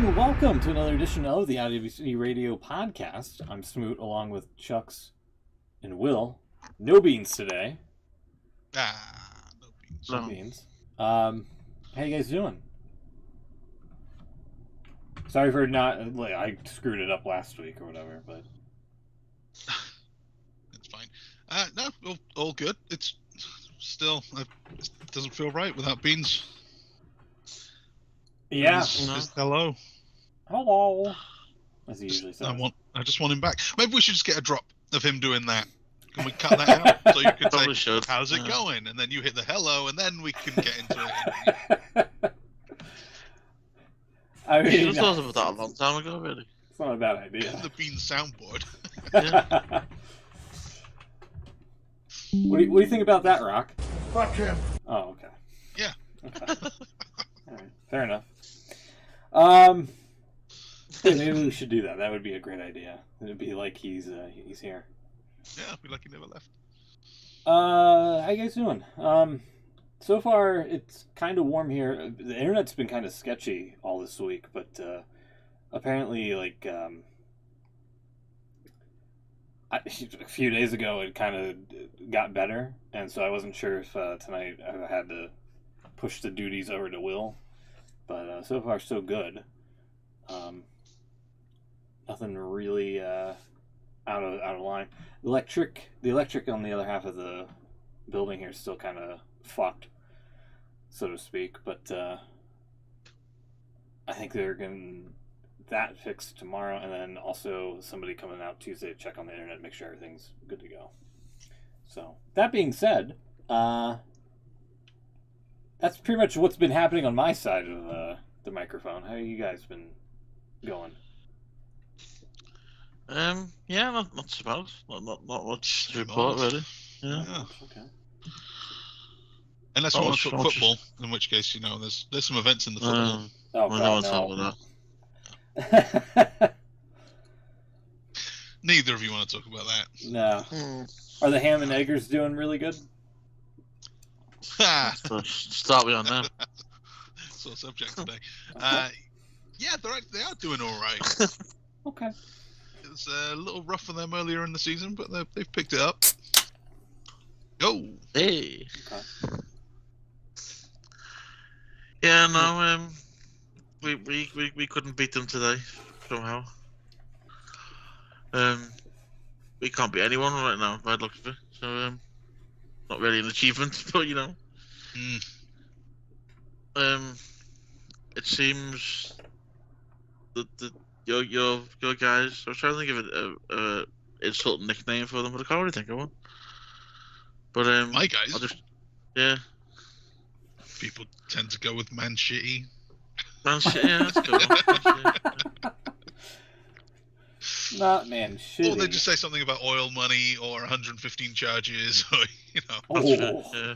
And welcome to another edition of the AEW Radio Podcast. I'm Smoot along with Chucks and Will. No beans today. No beans. No beans. How you guys doing? Sorry for not, like, I screwed it up last week or whatever, but... It's fine. No, all good. It's still, it doesn't feel right without beans. Yeah. Just hello. Hello. As he usually says. I just want him back. Maybe we should just get a drop of him doing that. Can we cut that out? So you can say, should. How's it going? And then you hit the hello, and then we can get into it. I mean, you should have thought about that a long time ago, really. It's not a bad idea. The beans soundboard. Yeah. What do you think about that, Rock? Fuck him. Oh, okay. Yeah. Okay. All right. Fair enough. Maybe we should do that. That would be a great idea. It'd be like he's here. Yeah, we like he never left. How you guys doing? So far it's kind of warm here. The internet's been kind of sketchy all this week, but apparently, like, a few days ago it kind of got better, and so I wasn't sure if tonight I had to push the duties over to Will. But so far, so good. Nothing really out of line. The electric on the other half of the building here is still kind of fucked, so to speak. But I think they're getting that fixed tomorrow, and then also somebody coming out Tuesday to check on the internet, make sure everything's good to go. So that being said, that's pretty much what's been happening on my side of the microphone. How have you guys been going? Yeah, not so bad. Not much to report, really. Yeah. Okay. Unless we want to talk football, in which case, there's some events in the football. Oh, I God, don't want to talk about that. Neither of you want to talk about that. No. Are the Ham and Eggers doing really good? that. Start me on them. Sort of subject today. Yeah, they are doing all right. Okay. It was a little rough for them earlier in the season, but they've picked it up. Go. Hey. Okay. Yeah, no. We couldn't beat them today somehow. We can't beat anyone right now, by the looks of it. So not really an achievement, but it seems that your guys. I was trying to think of a insult nickname for them, but I can't really think of one. But my guys. Yeah. People tend to go with man shitty. Man shitty, yeah, that's good. Not man shitty. Or they just say something about oil money or 115 charges, or Oh. Yeah.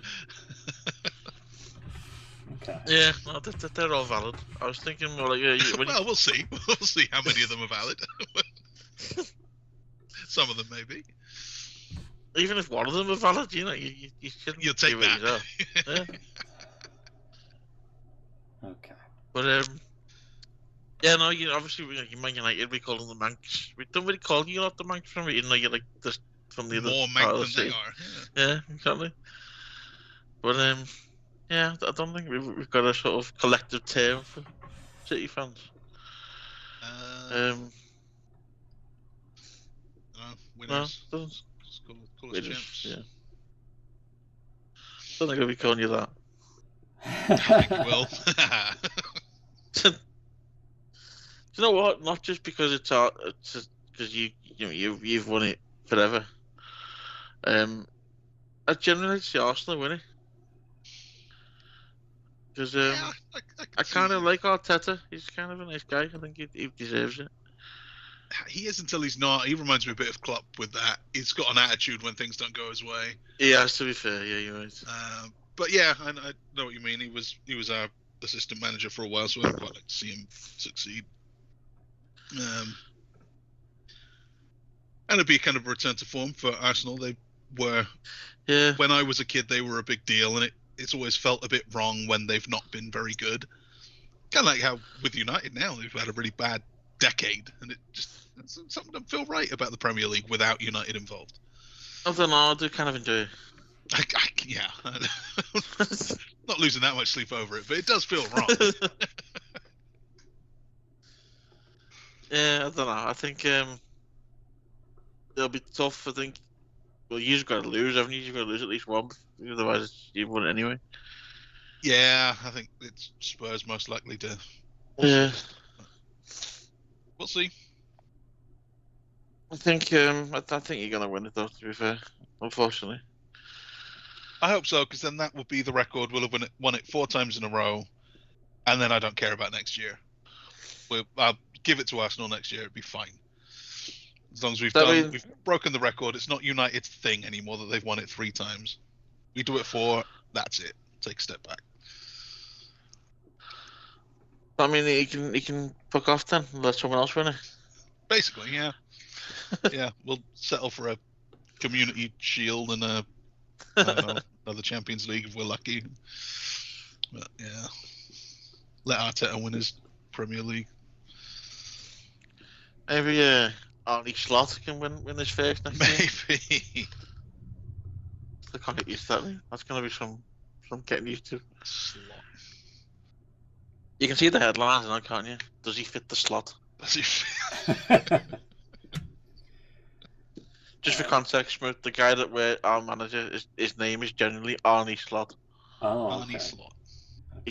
Okay. Yeah, no, they're all valid. I was thinking more like well, we'll see. We'll see how many of them are valid. Some of them maybe. Even if one of them are valid, you shouldn't. You'll take that. Yourself. Yeah. Okay. But yeah, no, obviously Man United, we call them the Manx. We don't really call you lot the Manx from it, you're like this from the other more Manx than they are. Yeah, exactly. But yeah, I don't think we've got a sort of collective term for City fans. Winners. No, Call us champs. Yeah. Don't think I'll be calling you that. I think you will. Do you know what? Not just because it's just because you've won it forever. I generally see Arsenal winning because I kind of like Arteta. He's kind of a nice guy. I think he deserves it. He is until he's not. He reminds me a bit of Klopp with that. He's got an attitude when things don't go his way. He has, to be fair. Yeah, you're right. But yeah, I know what you mean. He was our assistant manager for a while, so I'd quite like to see him succeed. And it'd be kind of a return to form for Arsenal. They were, when I was a kid, they were a big deal, and it's always felt a bit wrong when they've not been very good. Kind of like how with United now, they've had a really bad decade, and something doesn't feel right about the Premier League without United involved. I don't know. I do kind of enjoy it. Yeah, not losing that much sleep over it, but it does feel wrong. Yeah, I don't know. I think it'll be tough. I think. Well, you've got to lose, haven't you? You've got to lose at least one, otherwise you won it anyway. Yeah, I think it's Spurs most likely to. Yeah. We'll see. I think you're gonna win it though. To be fair, unfortunately. I hope so, because then that will be the record. We'll have won it 4 times in a row, and then I don't care about next year. I'll give it to Arsenal next year. It'd be fine. As long as we've broken the record. It's not United's thing anymore that they've won it 3 times. We do it 4. That's it. Take a step back. I mean, he can fuck off then and let someone else win it. Basically, yeah. Yeah, we'll settle for a Community Shield and I don't know, another Champions League if we're lucky. But yeah, let Arteta win his Premier League. Maybe Arnie Slot can win his first next year. Maybe. I can't get used to that. That's gonna be some getting used to. Slot. You can see the headlines now, can't you? Does he fit the slot? Does he fit? Just for context, Smith, the guy that we're our manager, his name is genuinely Arnie Slot. Oh, Arnie okay. Slot. I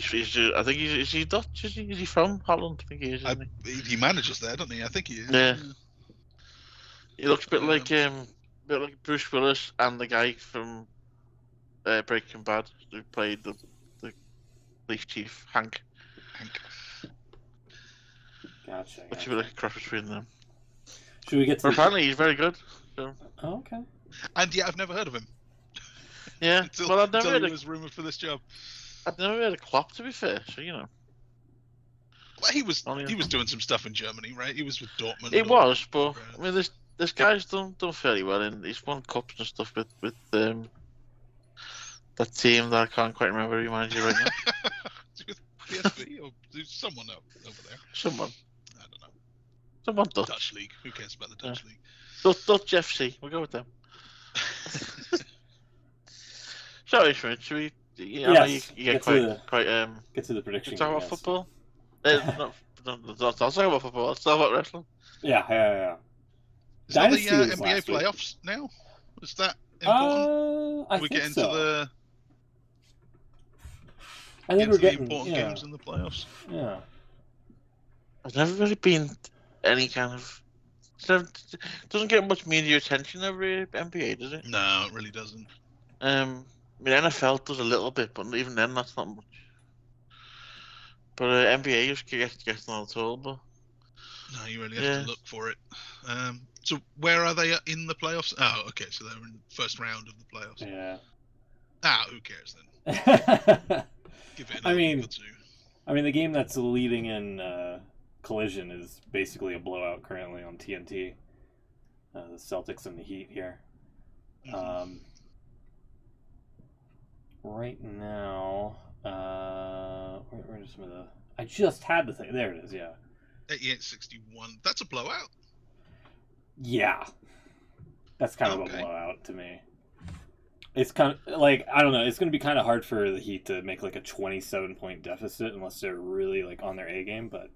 think is he Dutch? Is he from Holland? I think he is. Isn't He manages there, doesn't he? I think he is. Yeah. He looks a bit like Bruce Willis and the guy from Breaking Bad who played the police chief, Hank. Gotcha. Which would be like a cross between them. Should we get to? But apparently he's very good. So. Oh, okay. And yeah, I've never heard of him. Yeah, until I've never heard he was rumoured for this job. I've never heard of Klopp, to be fair. So you know. Well, he was doing some stuff in Germany, right? He was with Dortmund. It was, but I mean, this guy's done fairly well, and he's won cups and stuff with that team that I can't quite remember who manages right now. With PSV or someone over there. Someone. I don't know. Someone Dutch. Dutch league. Who cares about the Dutch league? Dutch FC. We'll go with them. Sorry, Schmidt. Should we? I know you get quite get to the prediction. Talk about football. Let's talk about football. Let's talk about wrestling. Yeah. Is that the NBA playoffs now? Is that important? I we think get into so. I think we're getting important games in the playoffs. Yeah. There's never really been any kind of. Doesn't get much media attention over NBA, does it? No, it really doesn't. I mean, NFL does a little bit, but even then, that's not much. But NBA just gets on at all. But no, you really have to look for it. So where are they in the playoffs? Oh, okay, so they're in the first round of the playoffs. Yeah. Who cares then? Give it another week or 2. I mean, the game that's leading in Collision is basically a blowout currently on TNT. The Celtics and the Heat here. Mm-hmm. Right now, where are some of the? I just had the thing. There it is. Yeah. 88-61. That's a blowout. Yeah, that's kind of a blowout to me. It's kind of like, I don't know. It's going to be kind of hard for the Heat to make like a 27-point deficit unless they're really like on their A game. But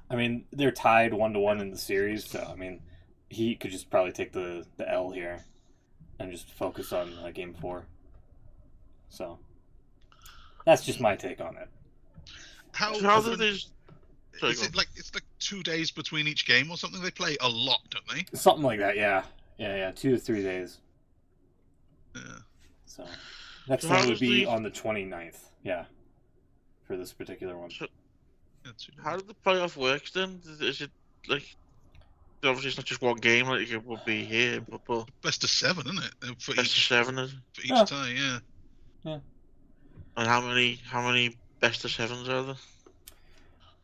I mean, they're tied 1-1 in the series, so I mean, Heat could just probably take the L here and just focus on Game 4. So that's just my take on it. How do they? Is it like it's like 2 days between each game or something? They play a lot, don't they? Something like that, yeah. 2 to 3 days. Yeah. So next one would be on the 29th. Yeah. For this particular one. So, how did the playoff work then? Is it like obviously it's not just one game like it would be here in football? Best of 7, isn't it? For best of 7, is it? For each tie, yeah. Yeah. And how many best of 7s are there?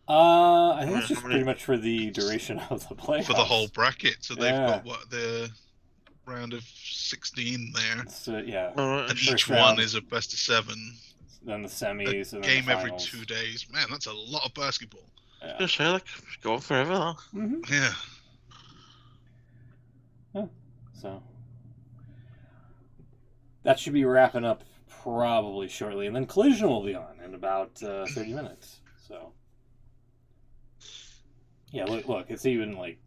I think it's just pretty much for the duration of the playoffs. For the whole bracket. So they've got the round of 16 there. So, yeah. And each one is a best of 7. then the semis, and then game the every finals. 2 days. Man, that's a lot of basketball. Yeah. Just say like it's going forever though. Yeah. So that should be wrapping up probably shortly, and then Collision will be on in about 30 minutes. So yeah, look, it's even like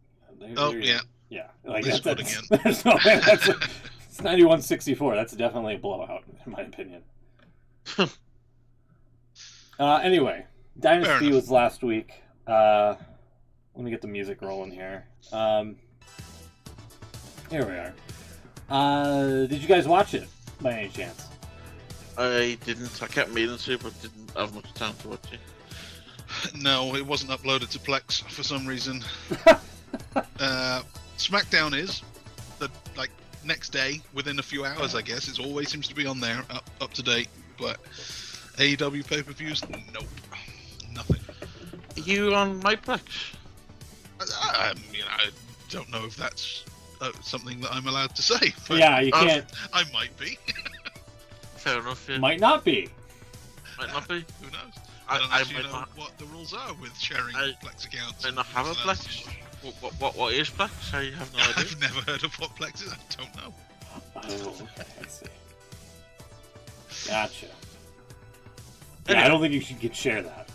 yeah, like They that's scored again. There's no way it's 91-64. That's definitely a blowout in my opinion. Anyway, Dynasty was last week. Let me get the music rolling here. Here we are. Did you guys watch it by any chance? I didn't. I kept meaning to, but didn't have much time to watch it. No, it wasn't uploaded to Plex for some reason. SmackDown is the next day, within a few hours, I guess. It always seems to be on there, up to date. But AEW pay-per-views, nope, nothing. Are you on my Plex? I don't know if that's something that I'm allowed to say. But Yeah, you can't. I might be. Fair enough. Yeah. Might not be. Might not be. Who knows? I don't actually know what the rules are with sharing Plex accounts. I not have a Plex. What is Plex? I have no idea. I've never heard of what Plex is. I don't know. Oh, okay. Let's see. Gotcha. Anyway. Yeah, I don't think you should share that.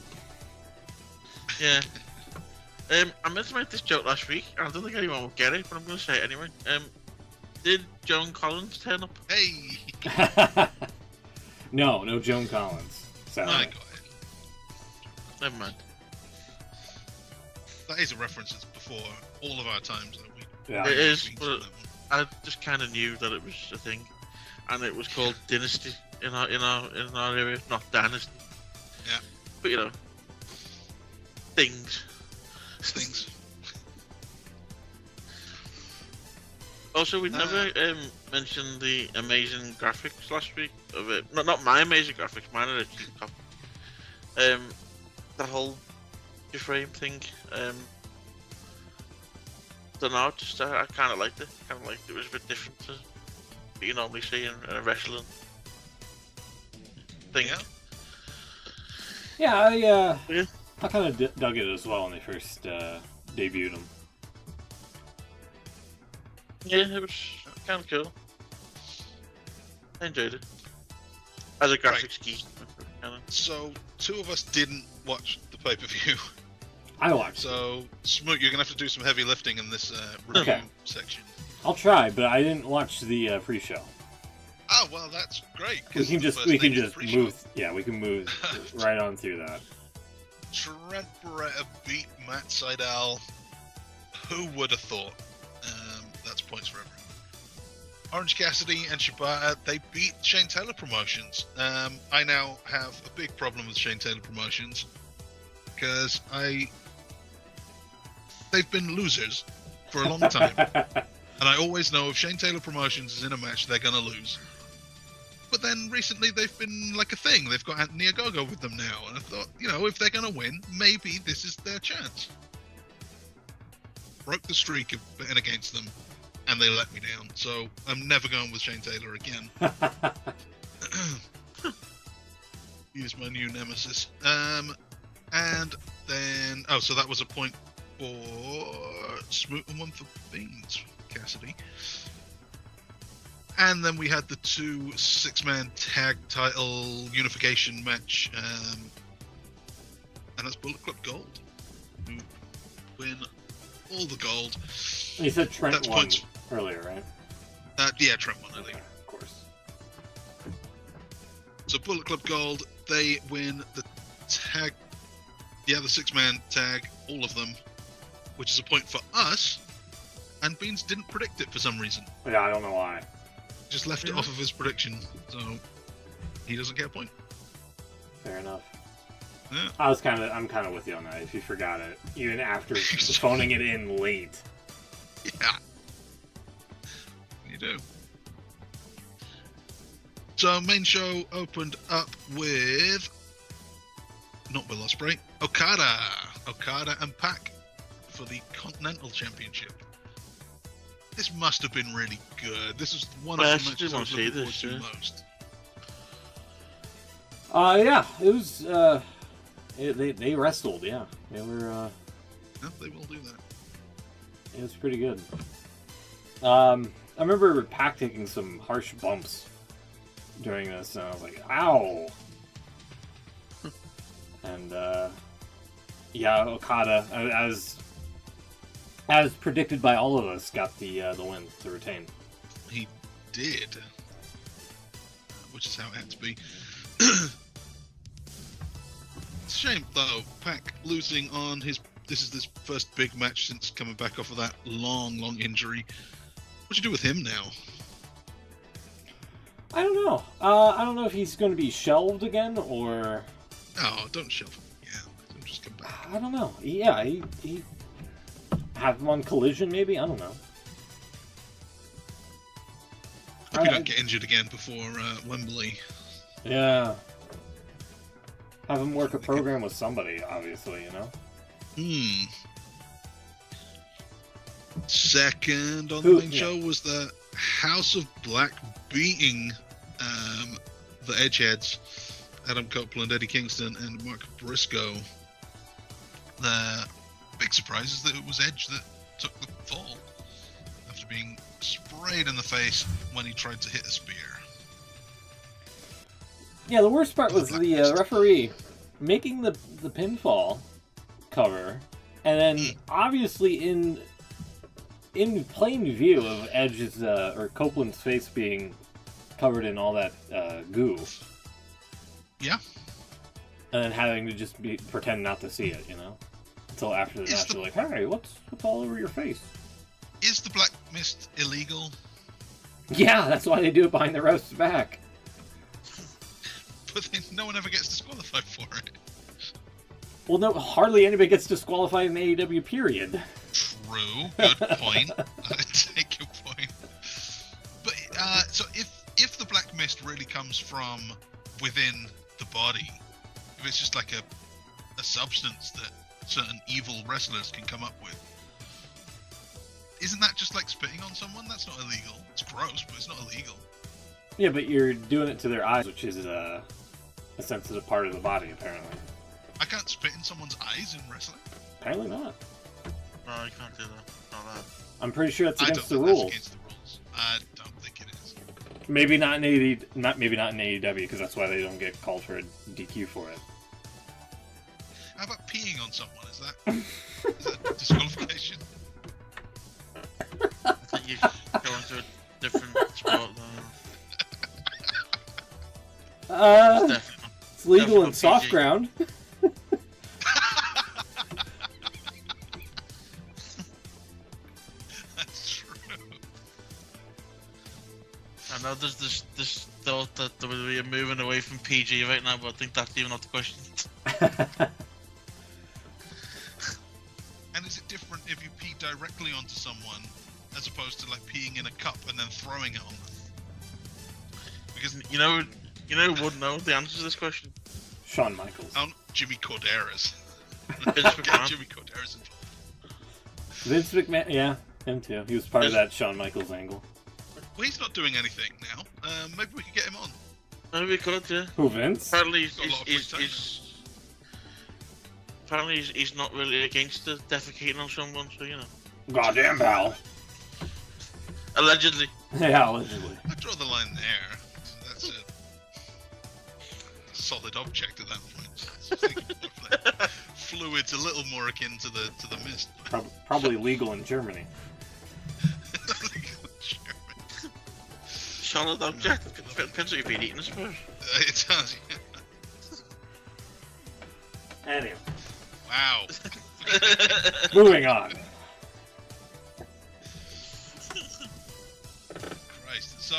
Yeah. I meant to make this joke last week, and I don't think anyone will get it, but I'm going to say it anyway. Did Joan Collins turn up? Hey! No Joan Collins. I got it. Never mind. That is a reference that's before all of our times. Yeah. It is, but I just kind of knew that it was a thing, and it was called Dynasty in our area, not Dynasty. Yeah. But you know, things. Also, we never mentioned the amazing graphics last week of it. Not my amazing graphics, mine are a cheap copy. The whole frame thing. Don't know, just I kind of liked it. It was a bit different to what you normally see in a wrestling thing. Yeah, I kind of dug it as well when they first debuted them. Yeah, it was kind of cool. I enjoyed it. As a graphics geek. So, 2 of us didn't watch the pay-per-view. I watched. So, Smoot, you're going to have to do some heavy lifting in this review section. I'll try, but I didn't watch the pre-show. Oh, well, that's great. We can just move. Yeah, we can move right on through that. Trent Beretta beat Matt Sydal. Who would have thought? That's points for everyone. Orange Cassidy and Shibata, they beat Shane Taylor Promotions. I now have a big problem with Shane Taylor Promotions because they've been losers for a long time. And I always know if Shane Taylor Promotions is in a match, they're going to lose. But then recently they've been like a thing. They've got Anthony Ogogo with them now. And I thought, if they're going to win, maybe this is their chance. Broke the streak of betting against them, and they let me down. So I'm never going with Shane Taylor again. He's my new nemesis. And then... Oh, so that was a point for Smoot and 1 for Beans, Cassidy. And then we had the 2 6-man tag title unification match. And that's Bullet Club Gold, who win all the gold. You said Trent won earlier, right? Yeah, Trent won earlier. Okay, of course. So Bullet Club Gold, they win the tag, the 6-man tag, all of them, which is a point for us. And Beans didn't predict it for some reason. Yeah, I don't know why. Just left it off of his prediction, so he doesn't get a point. Fair enough. Yeah. I'm kind of with you on that. If you forgot it, even after phoning it in late. Yeah, you do. So main show opened up with not Will Ospreay, Okada and Pac for the Continental Championship. This must have been really good. This is one of the matches I was looking forward to most. Yeah, it was. They wrestled. Yeah, they were. Yeah, they will do that. It was pretty good. I remember Pac taking some harsh bumps during this, and I was like, "Ow!" And yeah, Okada, as predicted by all of us, got the win to retain. He did, which is how it had to be. It's a shame though, Pac losing on his. This is his first big match since coming back off of that long injury. What do you do with him now? I don't know. I don't know if he's going to be shelved again or. Oh, don't shelve him. Yeah, don't just come back. I don't know. Yeah, he have him on Collision maybe. I don't know. Hope you don't get injured again before Wembley. Yeah. Have him work a program with somebody, obviously, you know? Second on the main show was the House of Black beating the Edgeheads, Adam Copeland, Eddie Kingston, and Mark Briscoe. The big surprise is that it was Edge that took the fall after being sprayed in the face when he tried to hit a spear. Yeah, the worst part was the referee making the pinfall cover, and then obviously in plain view of Edge's or Copeland's face being covered in all that goo. Yeah. And then having to just pretend not to see it, you know, until after the match, they're like, "Hey, what's all over your face?" Is the Black Mist illegal? Yeah, that's why they do it behind the ref's back. But then no one ever gets disqualified for it. Well, no, hardly anybody gets disqualified in AEW, period. True, good point. I take your point. But, so if the Black Mist really comes from within the body, if it's just like a substance that certain evil wrestlers can come up with, isn't that just like spitting on someone? That's not illegal. It's gross, but it's not illegal. Yeah, but you're doing it to their eyes, which is a sensitive part of the body, apparently. I can't spit in someone's eyes in wrestling. Apparently not. No, you can't do that. Not that. I'm pretty sure that's against the That's rules. against the rules. I don't think it is. Maybe not in AEW, because that's why they don't get called for a DQ for it. How about peeing on someone? Is that disqualification? I think you go into a different sport though. It's legal in soft ground. That's true. I know there's this thought that we are moving away from PG right now, but I think that's even not the question. And is it different if you pee directly onto someone as opposed to like peeing in a cup and then throwing it on them? Because you know who would know the answer to this question? Shawn Michaels. Jimmy Corderas. Vince Get McMahon. Jimmy Corderas involved. Vince McMahon, yeah, him too. He was part of that Shawn Michaels angle. Well, he's not doing anything now. Maybe we could get him on. Maybe we could, yeah. Who, Vince? Apparently Got a lot of free time apparently he's not really against the defecating on someone, so you know. Goddamn, pal. Allegedly. Yeah, allegedly. I draw the line there. That's a solid object at that point. Fluid's a little more akin to the mist. Probably legal in Germany. Solid object. Depends what you've been eating, I suppose. It does. Yeah. Anyway. Wow. Moving on. Christ. So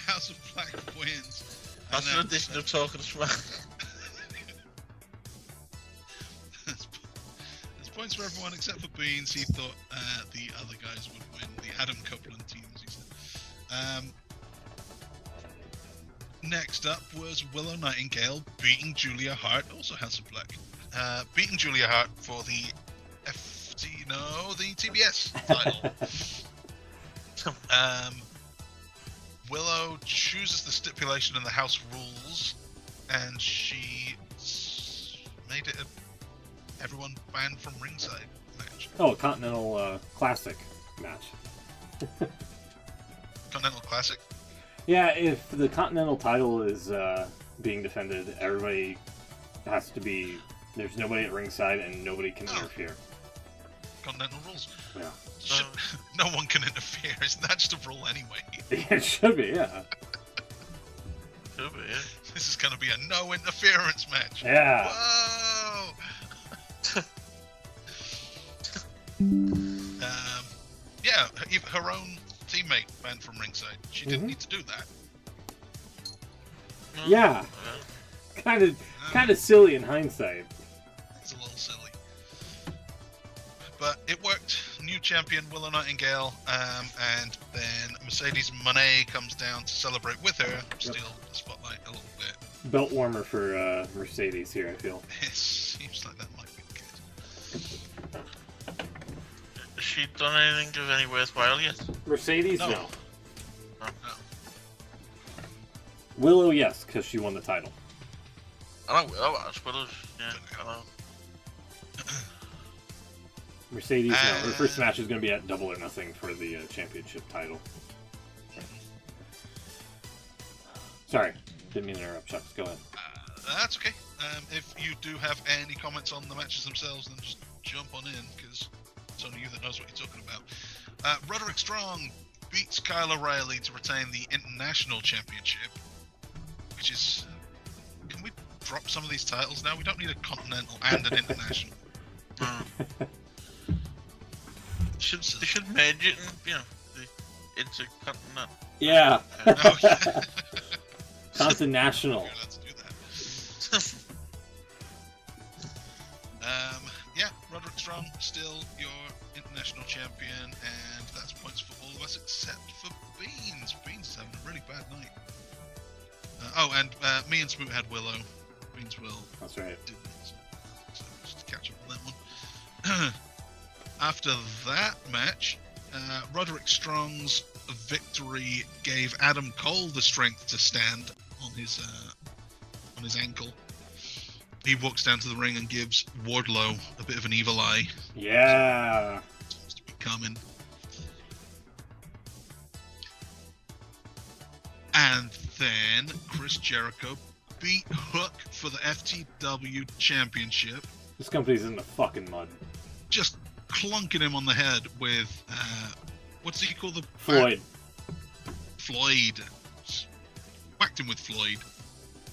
House of Black wins. That's an addition of talking to smack. There's points for everyone except for Beans. He thought the other guys would win. The Adam Copeland teams, he said. Next up was Willow Nightingale beating Julia Hart, also House of Black. Beating Julia Hart for the the TBS title. Willow chooses the stipulation in the house rules and she made it a everyone banned from ringside match. Oh, a Continental Classic match. Continental Classic. Yeah, if the Continental title is being defended, everybody has to be. There's nobody at ringside, and nobody can interfere. Continental rules. Yeah. No one can interfere. Isn't that just a rule anyway? It should be, yeah. Should be, yeah. This is going to be a no interference match. Yeah. Whoa! Yeah, her own teammate banned from ringside. She didn't need to do that. Yeah. Kind of silly in hindsight. It's a little silly. But it worked. New champion Willow Nightingale, and then Mercedes Moné comes down to celebrate with her, steal the spotlight a little bit. Belt warmer for Mercedes here, I feel. It seems like that might be good. Has she done anything of any worthwhile yet? Mercedes, no. No. No. Willow, yes, because she won the title. I know Willow has, Willow's, yeah, I know. Mercedes, no. Her first match is going to be at Double or Nothing for the championship title. Sorry, didn't mean to interrupt, Chucks. Go ahead. That's okay. If you do have any comments on the matches themselves, then just jump on in, because it's only you that knows what you're talking about. Roderick Strong beats Kyle O'Reilly to retain the International Championship, which is... Can we drop some of these titles now? We don't need a Continental and an International. They should merge it and, you know, the Intercontinental. Yeah. Oh, yeah. Continental. You're allowed to do that. Yeah, Roderick Strong, still your international champion, and that's points for all of us except for Beans. Beans is having a really bad night. And me and Smoot had Willow. Beans will. That's right. Didn't, so just to catch up on that one. After that match, Roderick Strong's victory gave Adam Cole the strength to stand on his ankle. He walks down to the ring and gives Wardlow a bit of an evil eye. Yeah. Seems to be coming. And then Chris Jericho beat Hook for the FTW Championship. This company's in the fucking mud. Just clunking him on the head with what's he called? The Floyd. Floyd. Whacked him with Floyd.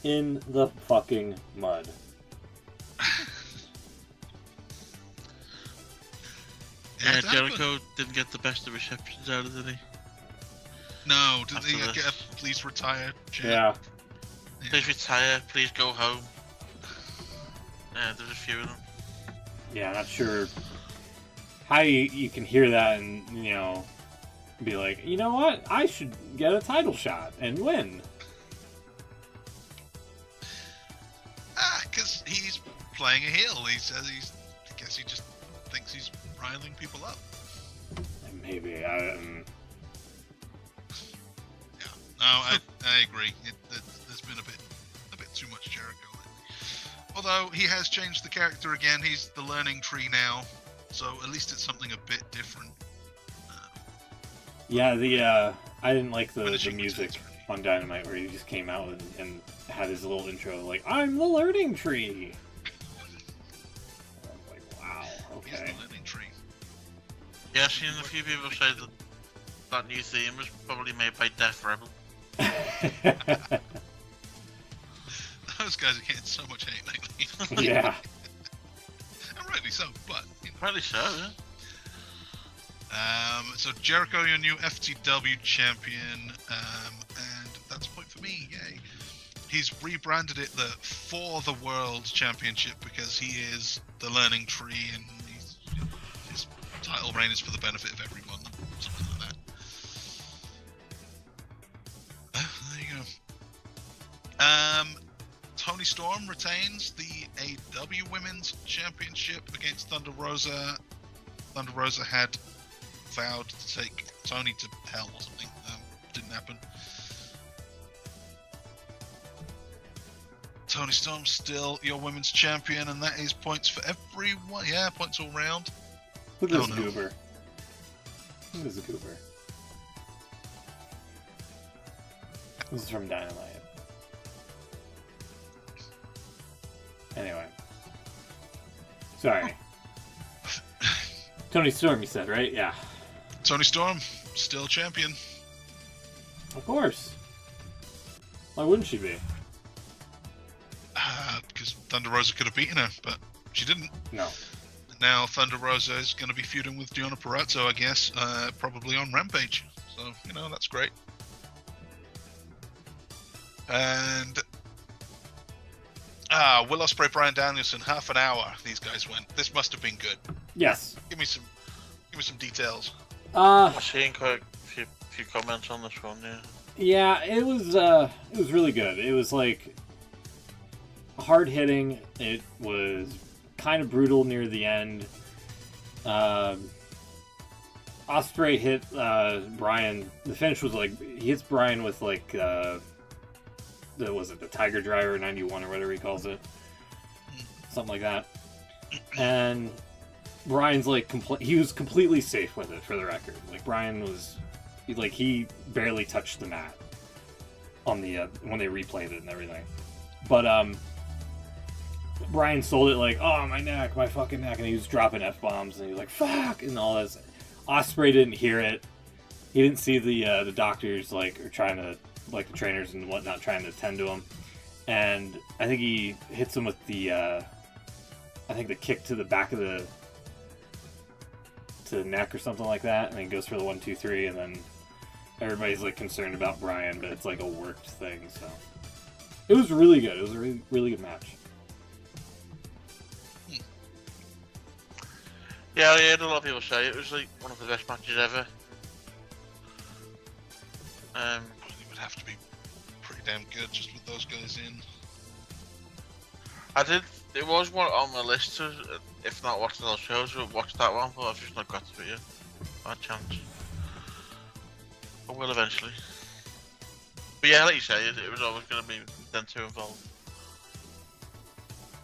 In the fucking mud. Yeah, Jericho didn't get the best of receptions out of it, did he? No, did After he this. get a please retire chant? Yeah. Please retire, please go home. Yeah, there's a few of them. Yeah, not sure how you can hear that and, you know, be like, you know what? I should get a title shot and win. Because he's playing a heel. He says I guess he just thinks he's riling people up. Maybe. Yeah. No, I agree. There's been a bit too much Jericho lately. Although he has changed the character again. He's the learning tree now, so at least it's something a bit different. Yeah, I didn't like the Finishing music returns. on Dynamite where he just came out and had his little intro like, I'm the learning tree. I was like, wow, He's okay. the learning tree. Yeah, I've seen a few people say that new theme was probably made by Def Rebel. Those guys are getting so much hate lately. Yeah. And rightly so, but you know. Probably so, yeah. So Jericho, your new FTW champion, and that's a point for me. Yay! He's rebranded it the For the World Championship because he is the learning tree, and his title reign is for the benefit of everyone, something like that. There you go. Toni Storm retains the AEW Women's Championship against Thunder Rosa. Thunder Rosa had vowed to take Tony to hell or something. Didn't happen. Tony Storm's still your women's champion, and that is points for everyone. Yeah, points all round. Look at this goober. Look at this goober. This is from Dynamite. Anyway. Sorry. Tony Storm, you said, right? Yeah. Tony Storm, still champion. Of course. Why wouldn't she be? Because Thunder Rosa could have beaten her, but she didn't. No. Now Thunder Rosa is going to be feuding with Deonna Purrazzo, I guess, probably on Rampage. So, that's great. And Will Ospreay, Bryan Danielson, half an hour these guys went. This must have been good. Yes. Give me some details. I've seen quite a few comments on this one, yeah. Yeah, it was really good. It was like hard hitting. It was kind of brutal near the end. Ospreay hit Bryan. The finish was like he hits Bryan with like the Tiger Driver 91 or whatever he calls it, something like that. And Bryan's like he was completely safe with it, for the record. Like Bryan was like he barely touched the mat on the when they replayed it and everything. But Bryan sold it like, oh, my neck, my fucking neck, and he was dropping F-bombs and he was like, fuck, and all this. Ospreay didn't hear it. He didn't see the doctors like or trying to like the trainers and whatnot trying to attend to him, and I think he hits him with the kick to the back of the neck or something like that, and then goes for the 1, 2, 3, and then everybody's like concerned about Bryan, but it's like a worked thing. So it was really good. It was a really, really good match. Yeah, I heard a lot of people say it was like one of the best matches ever. It would have to be pretty damn good just with those guys in. It was one on my list to, if not watch those shows, watch that one, but I've just not got to it yet. Bad chance. I will eventually. But yeah, like you say, it was always going to be them two involved.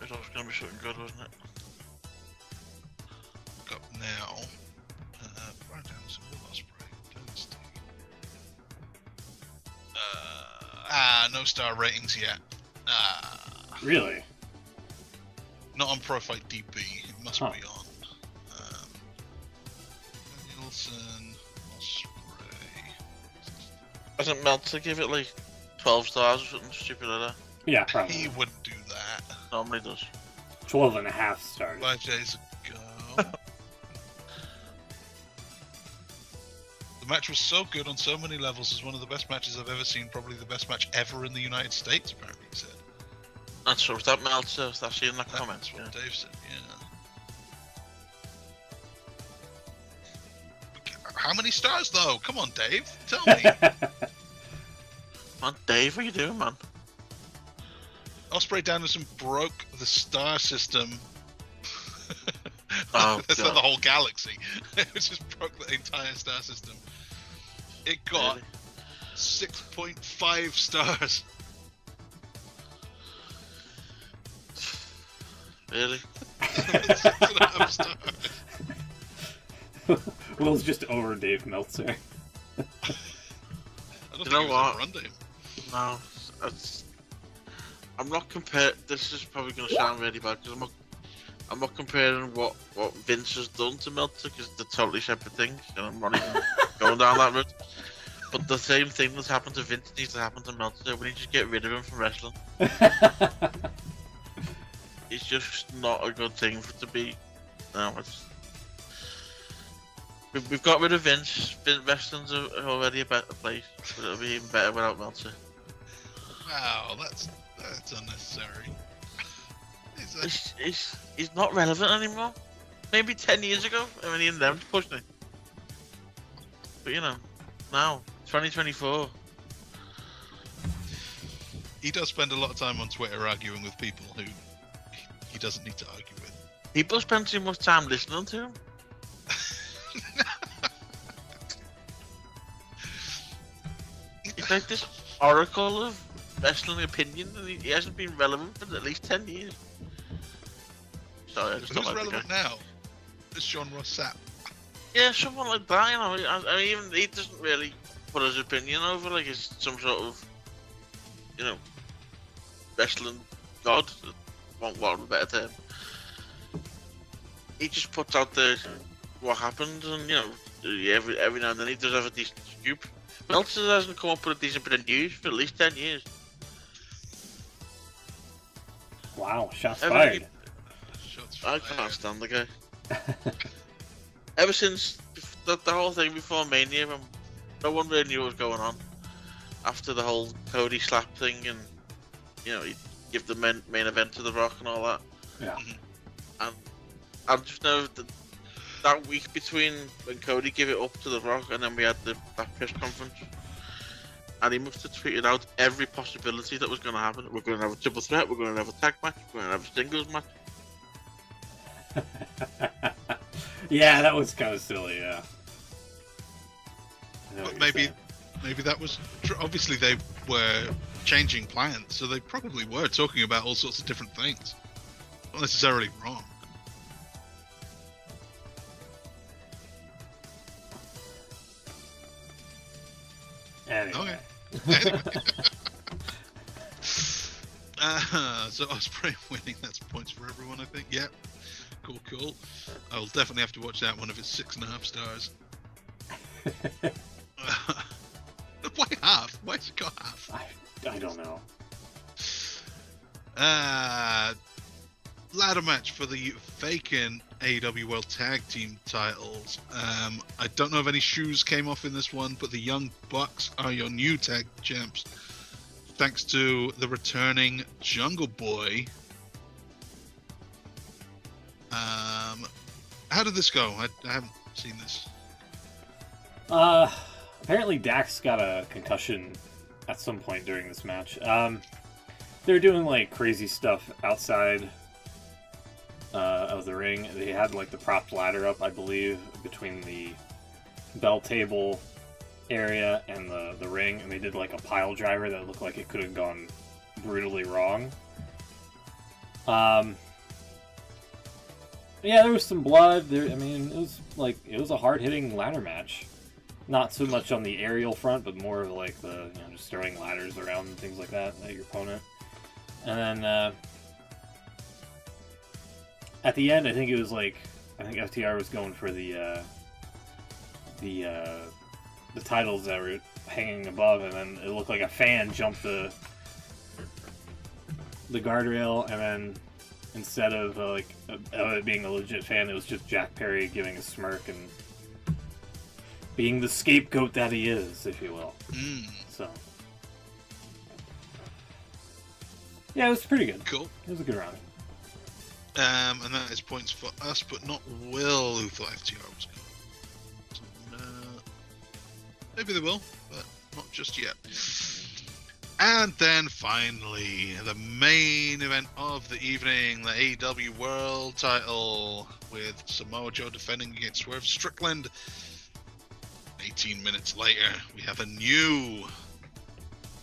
It was always going to be something good, wasn't it? Up now. Bryan Danielson, Will Ospreay, Dynasty. No star ratings yet. Really? Not on Profite DB. It must be on. Danielson, Ospreay. Doesn't Meltzer give it like 12 stars or something stupid like that? Yeah, probably. He wouldn't do that. Normally does. 12.5 stars. 5 days ago. The match was so good on so many levels. It's one of the best matches I've ever seen. Probably the best match ever in the United States, apparently he said. That's what that Meltzer. That's in the comments. That's what Dave said, yeah. How many stars, though? Come on, Dave. Tell me. Man, Dave, what are you doing, man? Ospreay Danielson broke the star system. Oh, that's God. not the whole galaxy. It just broke the entire star system. It got Really? 6.5 stars. Really? 6.5 stars. Will's just over Dave Meltzer. I don't think know it was what? ever on Dave. No, I'm not comparing. This is probably going to sound really bad because I'm not comparing what Vince has done to Meltzer because they're totally separate things, and I'm not even going down that route. But the same thing that's happened to Vince needs to happen to Meltzer. We need to get rid of him from wrestling. It's just not a good thing for it to be. No, we've got rid of Vince. Wrestling's already a better place, but it'll be even better without Meltzer. Wow, that's unnecessary. He's not relevant anymore. Maybe 10 years ago, I mean, he endeavoured to push me. But now, 2024. He does spend a lot of time on Twitter arguing with people who he doesn't need to argue with. People spend too much time listening to him. He's like this oracle of wrestling opinion, and he hasn't been relevant for at least 10 years. Sorry, I just Who's don't like relevant now? Is Sean Ross Sapp? Yeah, someone like that, you know. I mean, even he doesn't really put his opinion over like he's some sort of, you know, wrestling god. Want a better term. He just puts out what happened, and you know, every now and then he does have a decent scoop. Meltzer hasn't come up with a decent bit of news for at least 10 years. Wow, shots fired. I can't stand the guy. Ever since the whole thing before Mania, when no one really knew what was going on. After the whole Cody slap thing, and you know, he give the main event to The Rock and all that. Yeah. And I just know that week between when Cody gave it up to The Rock and then we had that press conference, and he must have tweeted out every possibility that was going to happen. We're going to have a triple threat. We're going to have a tag match. We're going to have a singles match. Yeah, that was kind of silly. Yeah. But maybe that was obviously they were changing plans, so they probably were talking about all sorts of different things. Not necessarily wrong. Anyway. Okay. So Ospreay winning, that's points for everyone, I think. Yep. Cool. I'll definitely have to watch that one if it's 6.5 stars. Why half? Why's it got half? I don't know. Ladder match for the vacant AEW World Tag Team titles. I don't know if any shoes came off in this one, but the Young Bucks are your new tag champs, thanks to the returning Jungle Boy. How did this go? I haven't seen this. Apparently Dax got a concussion at some point during this match. They're doing like crazy stuff outside of the ring. They had like the propped ladder up, I believe, between the bell table area and the ring, and they did like a pile driver that looked like it could have gone brutally wrong. Yeah, there was some blood. I mean, it was a hard-hitting ladder match. Not so much on the aerial front, but more of like the, you know, just throwing ladders around and things like that at your opponent. And then at the end, I think FTR was going for the titles that were hanging above, and then it looked like a fan jumped the guardrail, and then instead of it being a legit fan, it was just Jack Perry giving a smirk and being the scapegoat that he is, if you will. So, yeah, it was pretty good. Cool. It was a good round. And that is points for us, but not Will, who thought FTR was good. Maybe they will, but not just yet. And then finally, the main event of the evening, the AEW World Title, with Samoa Joe defending against Swerve Strickland. 18 minutes later, we have a new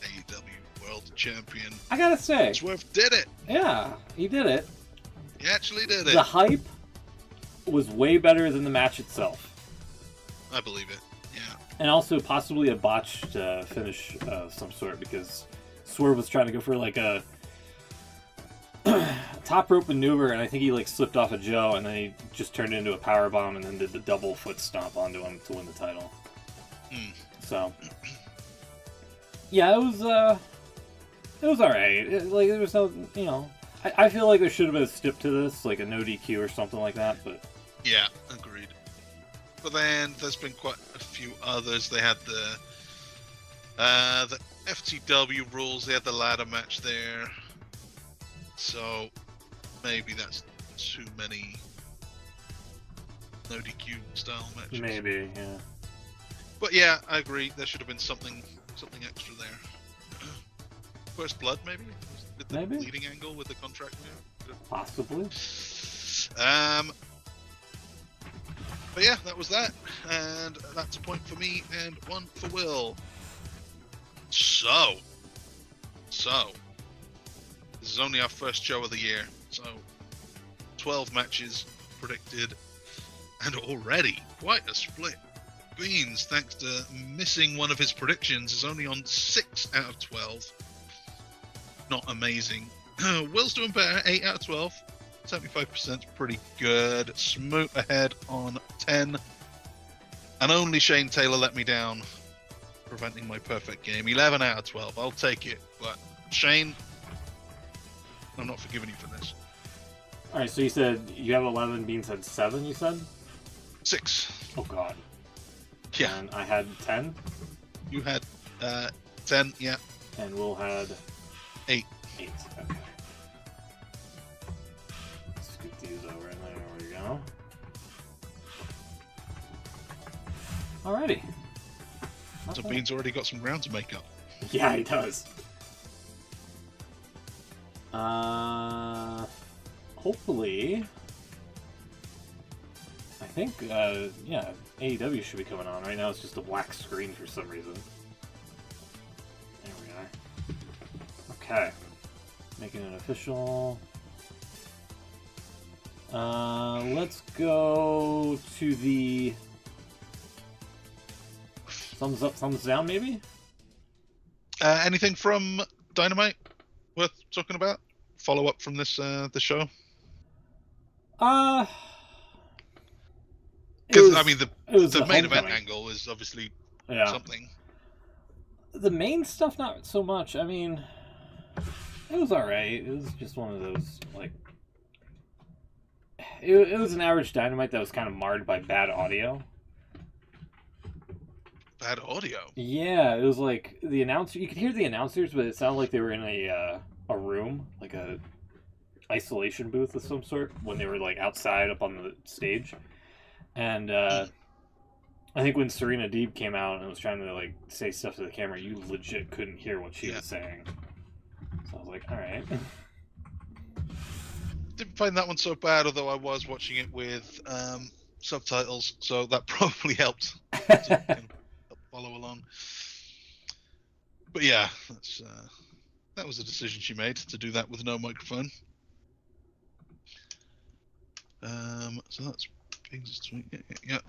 AEW World Champion. I gotta say, Swerve did it. Yeah, he did it. He actually did it. The hype was way better than the match itself. I believe it. Yeah. And also possibly a botched finish of some sort, because Swerve was trying to go for like a top rope maneuver, and I think he like slipped off of Joe, and then he just turned it into a power bomb, and then did the double foot stomp onto him to win the title. So, yeah, it was all right. There was no, you know, I feel like there should have been a stip to this, like a no DQ or something like that, but yeah, agreed. But then there's been quite a few others. They had the FTW rules. They had the ladder match there. So maybe that's too many no DQ style matches. Maybe, yeah. But yeah, I agree. There should have been something extra there. First blood, maybe. Did the Maybe. bleeding angle with the contract there? Possibly. But yeah, that was that, and that's a point for me and one for Will. So So, this is only our first show of the year. So, 12 matches predicted, and already quite a split. Beans, thanks to missing one of his predictions, is only on 6 out of 12. Not amazing. Will's doing better, 8 out of 12. 75% pretty good. Smoot ahead on 10. And only Shane Taylor let me down, preventing my perfect game. 11 out of 12. I'll take it. But Shane, I'm not forgiving you for this. Alright, so you said you have 11, Beans had 7, you said? 6. Oh, God. Yeah. And I had 10? You had 10, yeah. And Will had 8. 8, okay. Scoot these over in there, there we go. Alrighty. So Bean's already got some ground to make up. Yeah, he does. Hopefully, I think, yeah, AEW should be coming on. Right now it's just a black screen for some reason. There we are. Okay. Making it official. Let's go to the thumbs up, thumbs down, maybe? Anything from Dynamite worth talking about? Follow up from this the show? Because I mean, the main event angle is obviously something. The main stuff, not so much. I mean, it was alright. It was just one of those, like, it was an average Dynamite that was kind of marred by bad audio. Bad audio? Yeah, it was like the announcer. You could hear the announcers, but it sounded like they were in a room, like a isolation booth of some sort, when they were like outside up on the stage. And I think when Serena Deeb came out and was trying to like say stuff to the camera, you legit couldn't hear what she was saying. So I was like, all right. Didn't find that one so bad, although I was watching it with subtitles, so that probably helped to follow along. But yeah, that was a decision she made, to do that with no microphone. So that's yeah.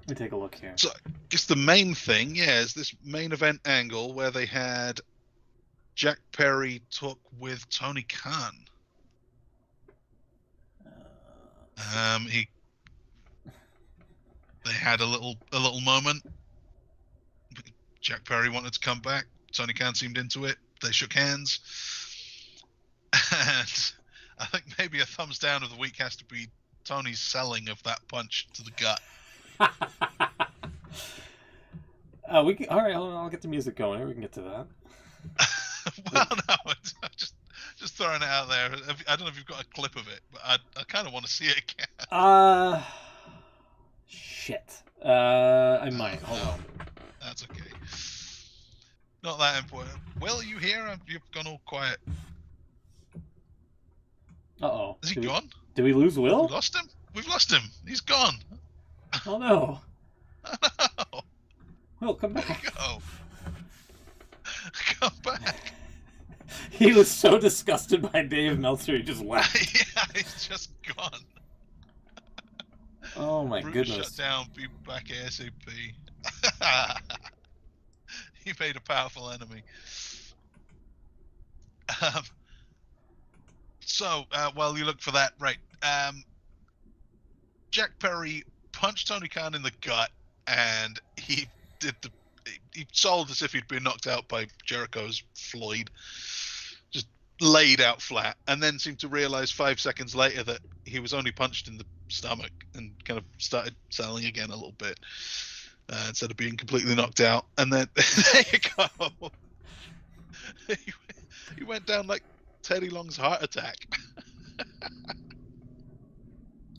Let me take a look here. So I guess the main thing, is this main event angle where they had Jack Perry talk with Tony Khan. They had a little moment. Jack Perry wanted to come back. Tony Khan seemed into it. They shook hands. And I think maybe a thumbs down of the week has to be Tony's selling of that punch to the gut. All right, I'll get the music going. We can get to that. Well, no, just throwing it out there. I don't know if you've got a clip of it, but I kind of want to see it again. Shit. I might. Hold on. That's okay. Not that important. Will, you here? You've gone all quiet. Uh-oh. Is he gone? Did we lose Will? We lost him? We've lost him. He's gone. Oh, no. No. Will, come back. Where'd he go? Come back. He was so disgusted by Dave Meltzer, he just left. Yeah, he's just gone. Oh, my goodness. Shut down, be back ASAP. He made a powerful enemy. So, while you look for that, right. Jack Perry punched Tony Khan in the gut, and he sold as if he'd been knocked out by Jericho's Floyd. Just laid out flat, and then seemed to realize 5 seconds later that he was only punched in the stomach, and kind of started selling again a little bit, instead of being completely knocked out. And then there you go. He went down like Teddy Long's heart attack.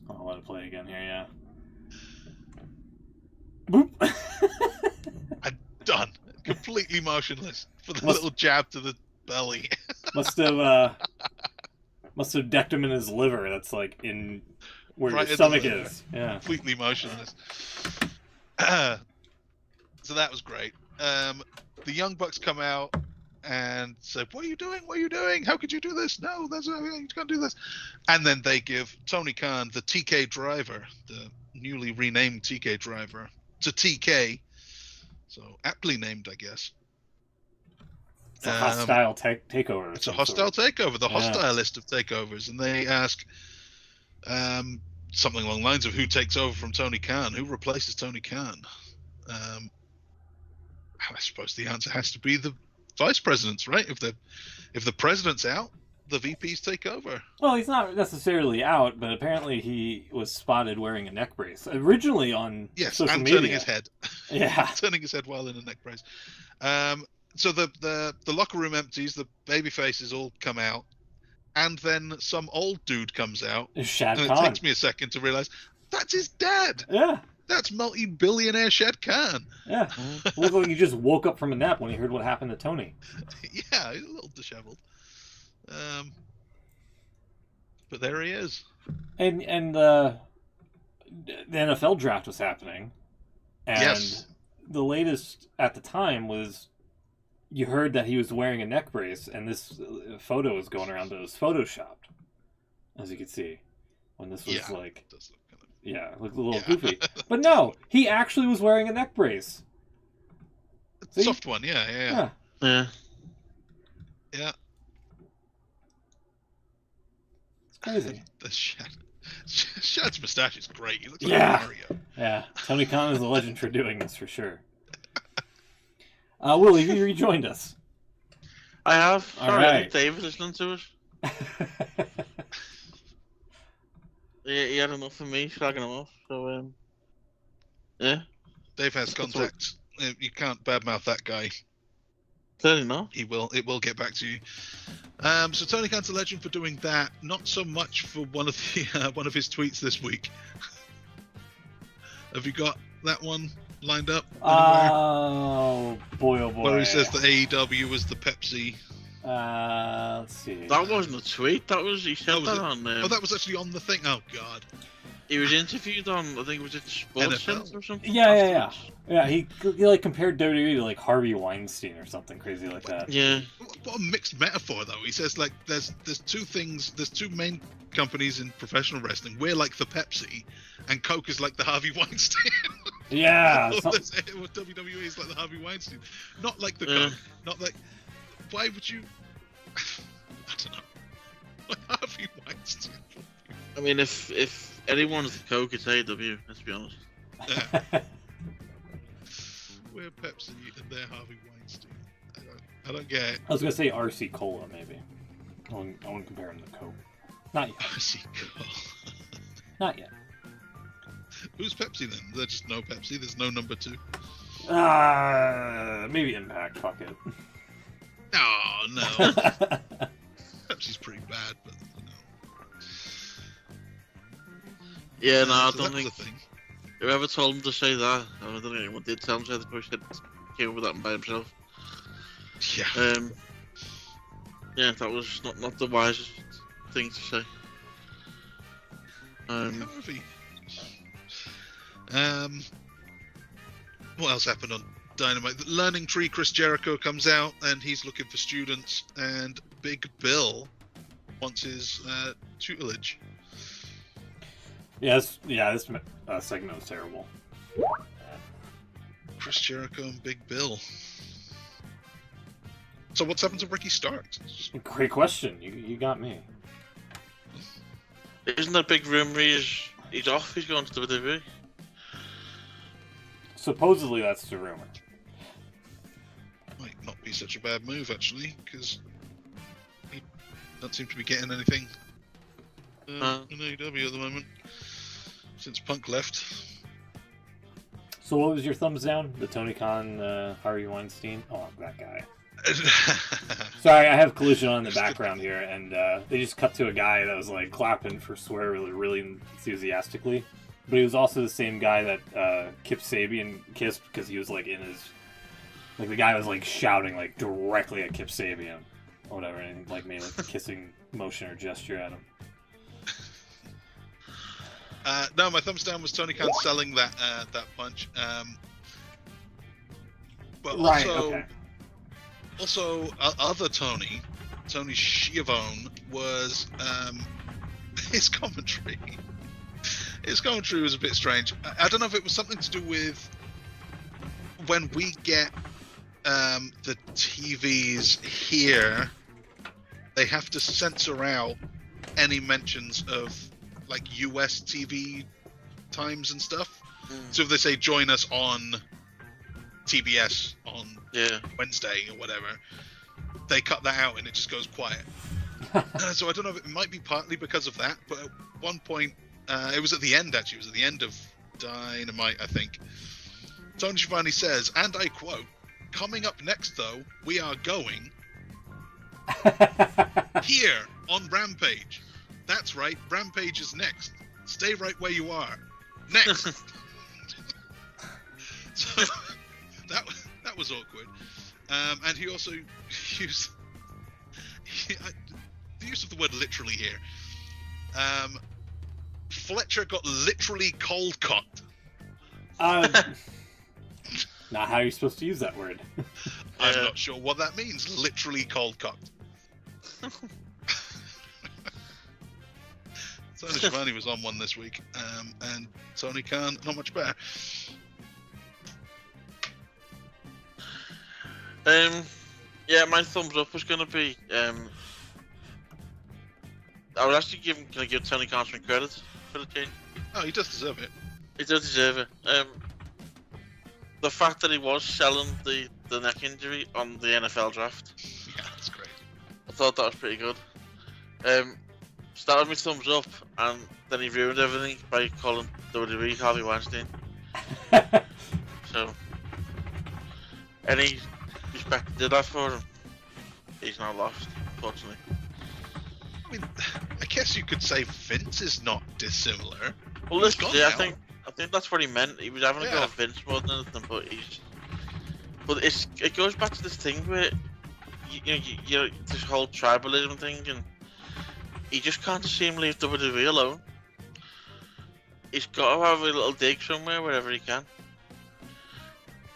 I'll let it play again here, yeah. Boop. I'm done. Completely motionless for the little jab to the belly. must have decked him in his liver. That's like in where right his stomach is. Yeah. Completely motionless. So that was great. The Young Bucks come out. and say, "What are you doing? What are you doing? How could you do this? No, you can't do this." And then they give Tony Khan, the TK driver, the newly renamed TK driver, to TK, so aptly named, I guess. It's a hostile takeover. It's a hostile takeover, the hostile list of takeovers, and they ask something along the lines of who takes over from Tony Khan, who replaces Tony Khan. I suppose the answer has to be the vice presidents, right? If the president's out, the VPs take over. Well, he's not necessarily out, but apparently he was spotted wearing a neck brace. Originally on social media. Turning his head. Yeah. Turning his head while in a neck brace. So the locker room empties, the baby faces all come out, and then some old dude comes out. It's Shad and Khan. It takes me a second to realize that's his dad. Yeah. That's multi-billionaire Shad Khan. Yeah. Looked like he just woke up from a nap when he heard what happened to Tony. Yeah, he's a little disheveled. But there he is. And the NFL draft was happening. And yes. The latest at the time was you heard that he was wearing a neck brace, and this photo was going around that it was photoshopped, as you can see. When this was like... It does look kind of... Yeah, looked a little goofy. But no, he actually was wearing a neck brace. See? Soft one, yeah. Yeah. It's crazy. Shad's moustache is great. He looks like Mario. Yeah, Tony Khan is a legend for doing this, for sure. Willie, you rejoined us. I have. All Sorry, right. I think David listening to us. He had enough of me slagging him off, so yeah. Dave has contacts. You can't badmouth that guy. Clearly not. It will get back to you. So Tony Khan's a legend for doing that. Not so much for one of his tweets this week. Have you got that one lined up? Oh boy! Where he says that AEW was the Pepsi. Let's see. That wasn't a tweet. He said that on. That was actually on the thing. Oh god. He was interviewed on, I think it was at Sports Center or something. Yeah. He like compared WWE to like Harvey Weinstein or something crazy like that. Yeah. What a mixed metaphor though. He says like there's two main companies in professional wrestling. We're like the Pepsi, and Coke is like the Harvey Weinstein. Yeah. WWE is like the Harvey Weinstein, not like the Coke. Not like. Why would you? I don't know. Harvey Weinstein. I mean, if anyone's the Coke, it's AEW. Let's be honest. We're Pepsi and they're Harvey Weinstein. I don't get it. I was gonna say RC Cola maybe. I wouldn't compare him to Coke. Not yet. RC Cola. Not yet. Who's Pepsi then? There's just no Pepsi. There's no number 2. Maybe Impact. Fuck it. Oh no. Pepsi's pretty bad, but no. Yeah, no, I so don't think. Whoever told him to say that, I don't think anyone did tell him to say the push that came up with that by himself. Yeah. Yeah, that was not the wisest thing to say. What else happened on Dynamite? The Learning Tree, Chris Jericho comes out and he's looking for students, and Big Bill wants his tutelage. This segment was terrible. Chris Jericho and Big Bill. So what's happened to Ricky Starks? Great question. You got me. Isn't that big rumor he's off? He's going to WWE. Supposedly that's the rumor. Might not be such a bad move actually, because he doesn't seem to be getting anything in AEW at the moment since Punk left. So what was your thumbs down? The Tony Khan, Harvey Weinstein? Oh, that guy. Sorry, I have Collision on in the background here, and they just cut to a guy that was like clapping for swear really enthusiastically. But he was also the same guy that Kip Sabian kissed because he was like in his... Like the guy was like shouting like directly at Kip Sabian or whatever, and like made like a kissing motion or gesture at him. No, my thumbs down was Tony Khan selling that punch. But right, also, okay. Also, other Tony Schiavone was his commentary. His commentary was a bit strange. I don't know if it was something to do with when we get the TVs here, they have to censor out any mentions of like US TV times and stuff. So if they say join us on TBS on Wednesday or whatever, they cut that out and it just goes quiet. So I don't know if it might be partly because of that, but at one point, it was at the end actually, it was at the end of Dynamite, I think. Tony Schiavone says, and I quote, "Coming up next though, we are going here on Rampage. That's right, Rampage is next. Stay right where you are. Next." So that was awkward. And he also used the use of the word literally here. Fletcher got literally cold cocked. Not how you're supposed to use that word. I'm not sure what that means. Literally cold cocked. Tony Schiavone was on one this week, and Tony Khan not much better. Yeah, my thumbs up was gonna be I would actually give Tony Khan some credit for the change. Oh, he does deserve it. He does deserve it. The fact that he was selling the neck injury on the NFL draft. Yeah, that's great. I thought that was pretty good. Started with thumbs up, and then he ruined everything by calling WWE Harvey Weinstein. So, any respect he did that for him, he's now lost, unfortunately. I mean, I guess you could say Vince is not dissimilar. Well, listen, I think that's what he meant. He was having a go at Vince more than anything, but it goes back to this thing where you this whole tribalism thing, and he just can't see him leave WWE alone. He's got to have a little dig somewhere wherever he can,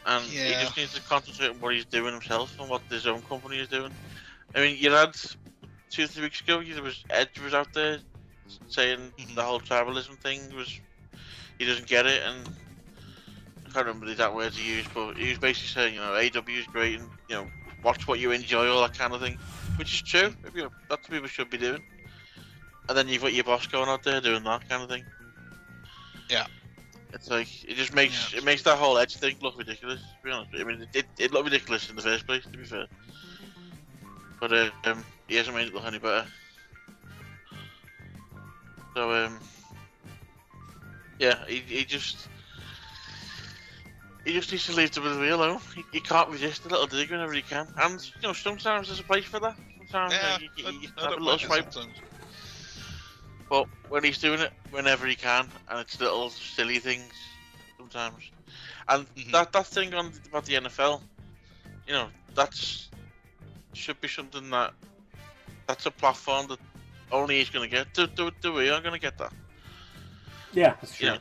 and he just needs to concentrate on what he's doing himself and what his own company is doing. I mean, you had 2-3 weeks ago, there was Edge was out there saying the whole tribalism thing was he doesn't get it, and I can't remember the exact words he used, but he was basically saying, AEW is great, and watch what you enjoy, all that kind of thing, which is true. That's what people should be doing. And then you've got your boss going out there doing that kind of thing. Yeah. It's like it just makes that whole Edge thing look ridiculous. To be honest, I mean it looked ridiculous in the first place, to be fair. But he hasn't made it look any better. So yeah, he just needs to leave WWE alone. He can't resist a little dig whenever he can, and sometimes there's a place for that. Sometimes you can have a little swipe. But when he's doing it whenever he can, and it's little silly things sometimes, and that thing about the NFL, that's should be something that's a platform that only he's gonna get. We are gonna get that. Yeah, that's true.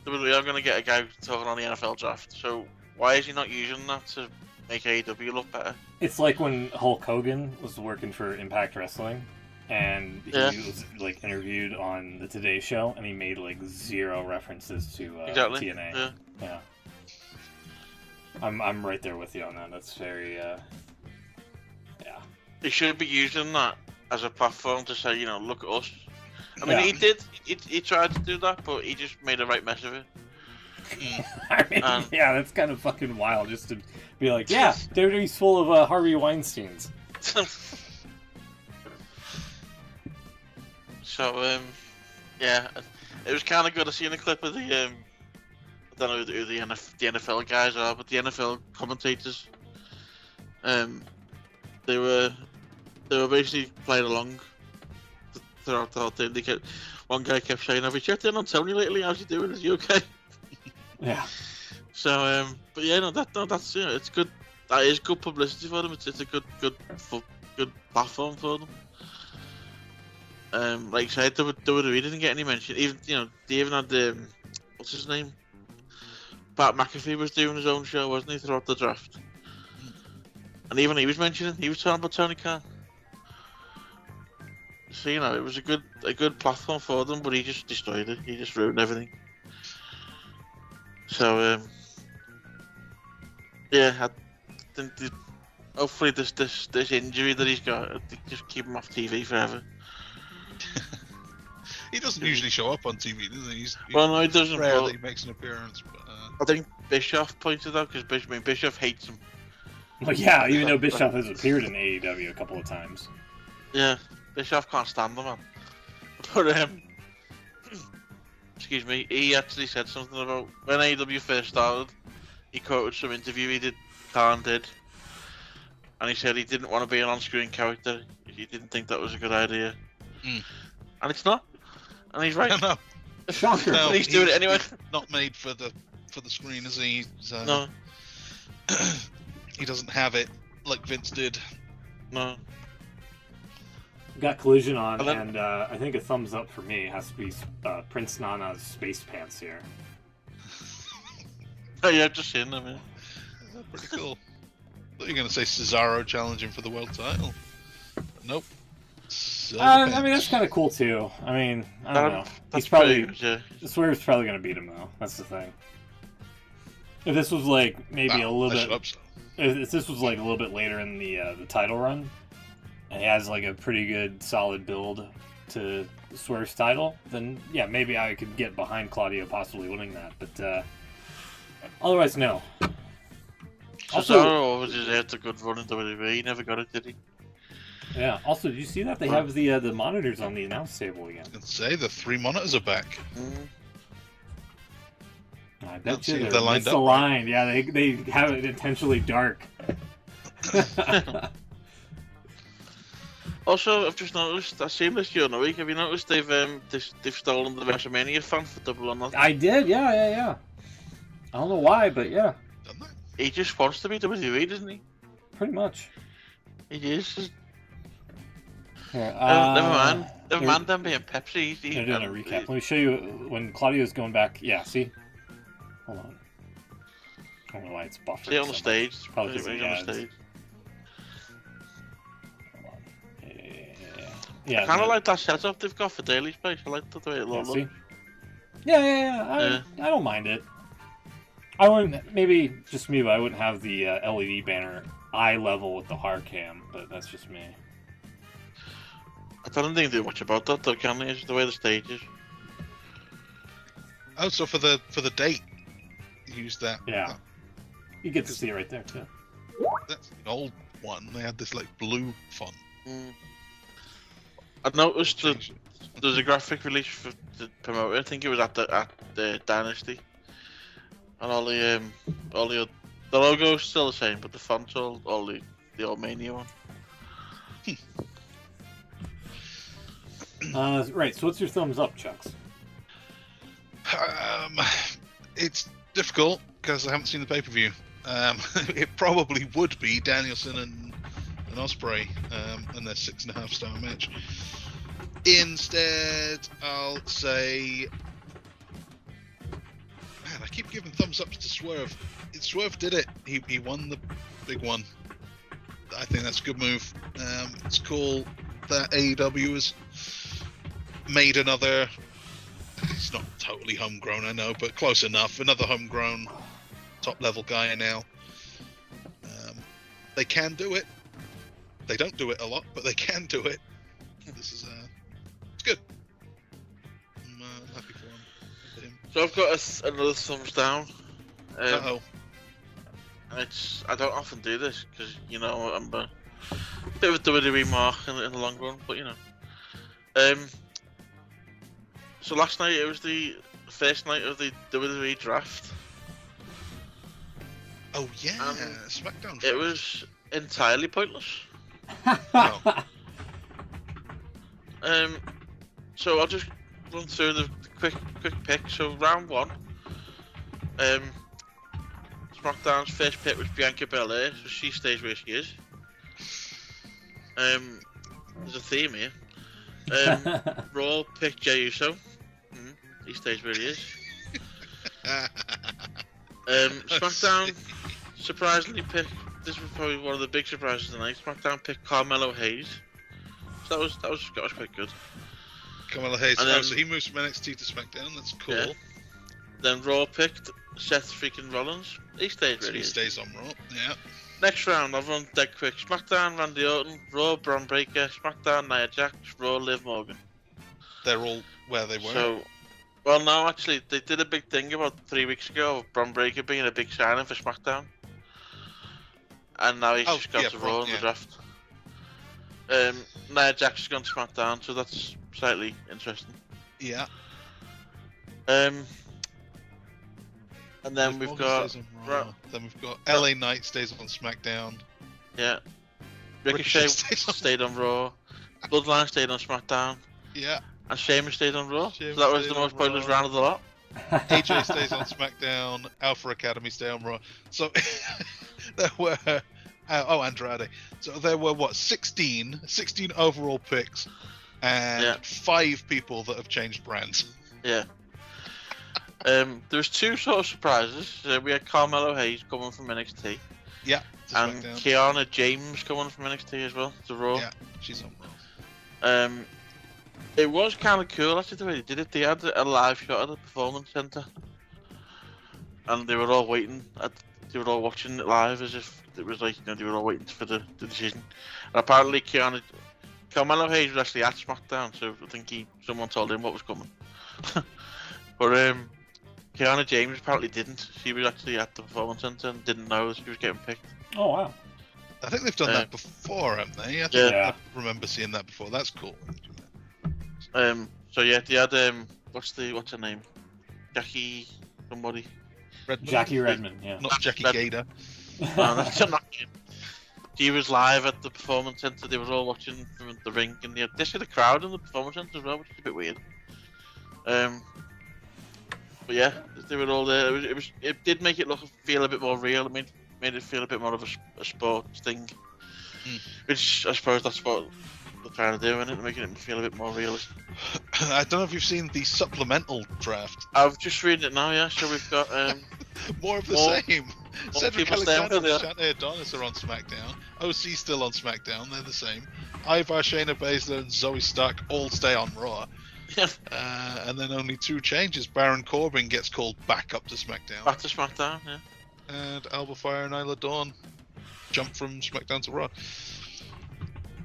We are gonna get a guy talking on the NFL draft. So why is he not using that to make AEW look better? It's like when Hulk Hogan was working for Impact Wrestling, and he was interviewed on the Today Show, and he made zero references to TNA. Yeah. I'm right there with you on that. That's very He should be using that as a platform to say, look at us. I mean, he did. He tried to do that, but he just made a right mess of it. I mean, that's kind of fucking wild, just to be like, WWE's full of Harvey Weinsteins. So, it was kind of good to see in the clip of the, I don't know who the NFL guys are, but the NFL commentators, they were basically playing along throughout the whole thing. One guy kept saying, "Have you checked in on Tony lately? How's he doing? Is he okay?" Yeah. So, but that's it's good. That is good publicity for them. It's a good platform for them. Like I said, WWE didn't get any mention. Even they even had what's his name? Pat McAfee was doing his own show, wasn't he, throughout the draft? And even he was talking about Tony Khan. So it was a good platform for them, but he just destroyed it. He just ruined everything. So yeah, I think hopefully this injury that he's got, just keep him off TV forever. He doesn't usually show up on TV, does he? No, he doesn't. Rarely makes an appearance. But, I think Bischoff pointed out because Bischoff hates him. Well, yeah, even though Bischoff has appeared in AEW a couple of times. Yeah, Bischoff can't stand the man. But excuse me, he actually said something about when AEW first started. He quoted some interview Khan did, and he said he didn't want to be an on-screen character. He didn't think that was a good idea, and it's not. And he's right. No. Shocker. No, he's doing it anyway. Not made for the screen, is he? No. He doesn't have it like Vince did. No. Got Collision on, and I think a thumbs up for me has to be Prince Nana's space pants here. Oh yeah, I've just seen them. Yeah. Pretty cool. I thought you were going to say Cesaro challenging for the world title. Nope. I mean, that's kind of cool too. I mean, I don't know. He's probably Swerve's probably going to beat him though. That's the thing. If this was like maybe a little bit, if this was like a little bit later in the title run, and he has like a pretty good solid build to Swerve's title, then yeah, maybe I could get behind Claudio possibly winning that. But otherwise, no. Also, always had a good run in WWE. He never got it, did he? Yeah. Also, did you see that they have the monitors on the announce table again? I can say the 3 monitors are back. I bet you they're lined up. Aligned. Yeah, they have it intentionally dark. Also, I've just noticed. I seen this during the week. Have you noticed they've stolen the WrestleMania fan for Double or Nothing? I did. Yeah. I don't know why, but yeah. He just wants to be WWE, doesn't he? Pretty much. He is. Here, never mind them being Pepsi. They're doing a recap. Let me show you when Claudio's going back. Yeah, see? Hold on. I don't know why it's buffering. See on the stage. Probably because on the stage. Hold on. Yeah. I kind of like that setup they've got for Daily Space. I like the way it looks. Yeah. I don't mind it. I wouldn't, maybe just me, but I wouldn't have the LED banner eye level with the hard cam, but that's just me. I don't think they do much about that though, can they? It's the way the stage is. Oh, so for the date, use that. Yeah. You get to see it right there too. That's the old one. They had this like blue font. I noticed that there's a graphic release for the promoter. I think it was at the Dynasty, and all the logo's still the same, but the font's all the old Mania one. Right. So what's your thumbs up, Chucks? It's difficult because I haven't seen the pay-per-view. It probably would be Danielson and Ospreay and their 6.5-star match. Instead, I'll say, man, I keep giving thumbs ups to Swerve. Swerve did it. He won the big one. I think that's a good move. It's cool that AEW has made another. It's not totally homegrown, I know, but close enough. Another homegrown top-level guy now. They can do it. They don't do it a lot, but they can do it. This is it's good. I'm happy for him. So I've got another thumbs down. Uh-oh. I don't often do this because I'm a bit of a WWE mark in the long run, but So last night it was the first night of the WWE draft. Oh yeah, SmackDown. It was entirely pointless. Oh. So I'll just run through the quick pick. So round one, SmackDown's first pick was Bianca Belair, so she stays where she is. There's a theme here. Raw picked Jey Uso. He stays where he is. SmackDown surprisingly picked this was probably one of the big surprises tonight. SmackDown picked Carmelo Hayes. So that was quite good. Carmelo Hayes. And then- so he moves from NXT to SmackDown. That's cool. Yeah. Then Raw picked Seth freaking Rollins. He stayed So really. he stays on Raw. Yeah. Next round, I've run dead quick. SmackDown, Randy Orton. Raw, Braun Breaker. SmackDown, Nia Jax. Raw, Liv Morgan. They're all where they were. So, well, no, actually, they did a big thing about 3 weeks ago of Braun Breaker being a big signing for SmackDown. And now he's just gone to Raw in the draft. Nia Jax has gone to SmackDown, so that's slightly interesting. Yeah. And then Liv we've Morgan got stays on Raw. Then we've got LA Knight stays on SmackDown. yeah, Ricochet stays on- stayed on Raw, Bloodline stayed on SmackDown, Yeah. and Sheamus stayed on Raw. Sheamus So that was stayed the most on pointless Raw. round of the lot. AJ stays on SmackDown. Alpha Academy stay on Raw. So there were Andrade. So there were 16 overall picks, and 5 people that have changed brands. Yeah. There was 2 sort of surprises. We had Carmelo Hayes coming from NXT, Yeah. To and SmackDown. Kiana James coming from NXT as well to Raw. Yeah, she's on Raw. It was kind of cool actually the way they did it. They had a live shot at the Performance Center, and they were all waiting. They were all watching it live as if it was like they were all waiting for the decision. And apparently, Carmelo Hayes was actually at SmackDown, so I think someone told him what was coming. But Kiana James apparently didn't. She was actually at the Performance Center and didn't know that she was getting picked. Oh wow. I think they've done that before, haven't they? Yeah. I remember seeing that before. That's cool. So yeah, they had what's her name? Jackie somebody. Redmond? Jackie Redmond, yeah. Not Jackie Gator. No, that's not him. She was live at the Performance Center. They were all watching from the ring, and they had a crowd in the Performance Center as well, which is a bit weird. But yeah, they were all there. It did make it feel a bit more real. It made it feel a bit more of a sports thing, which I suppose that's what they're trying to do, isn't it? Making it feel a bit more realistic. I don't know if you've seen the supplemental draft. I've just read it now, yeah. So we've got More of the same. Cedric people staying Alexander with and Shantae Adonis are on SmackDown. OC still on SmackDown. They're the same. Ivar, Shayna Baszler, and Zoe Stark all stay on Raw. yeah, And then only 2 changes. Baron Corbin gets called back up to SmackDown. back to SmackDown, yeah. And Alba Fire and Isla Dawn jump from SmackDown to Raw.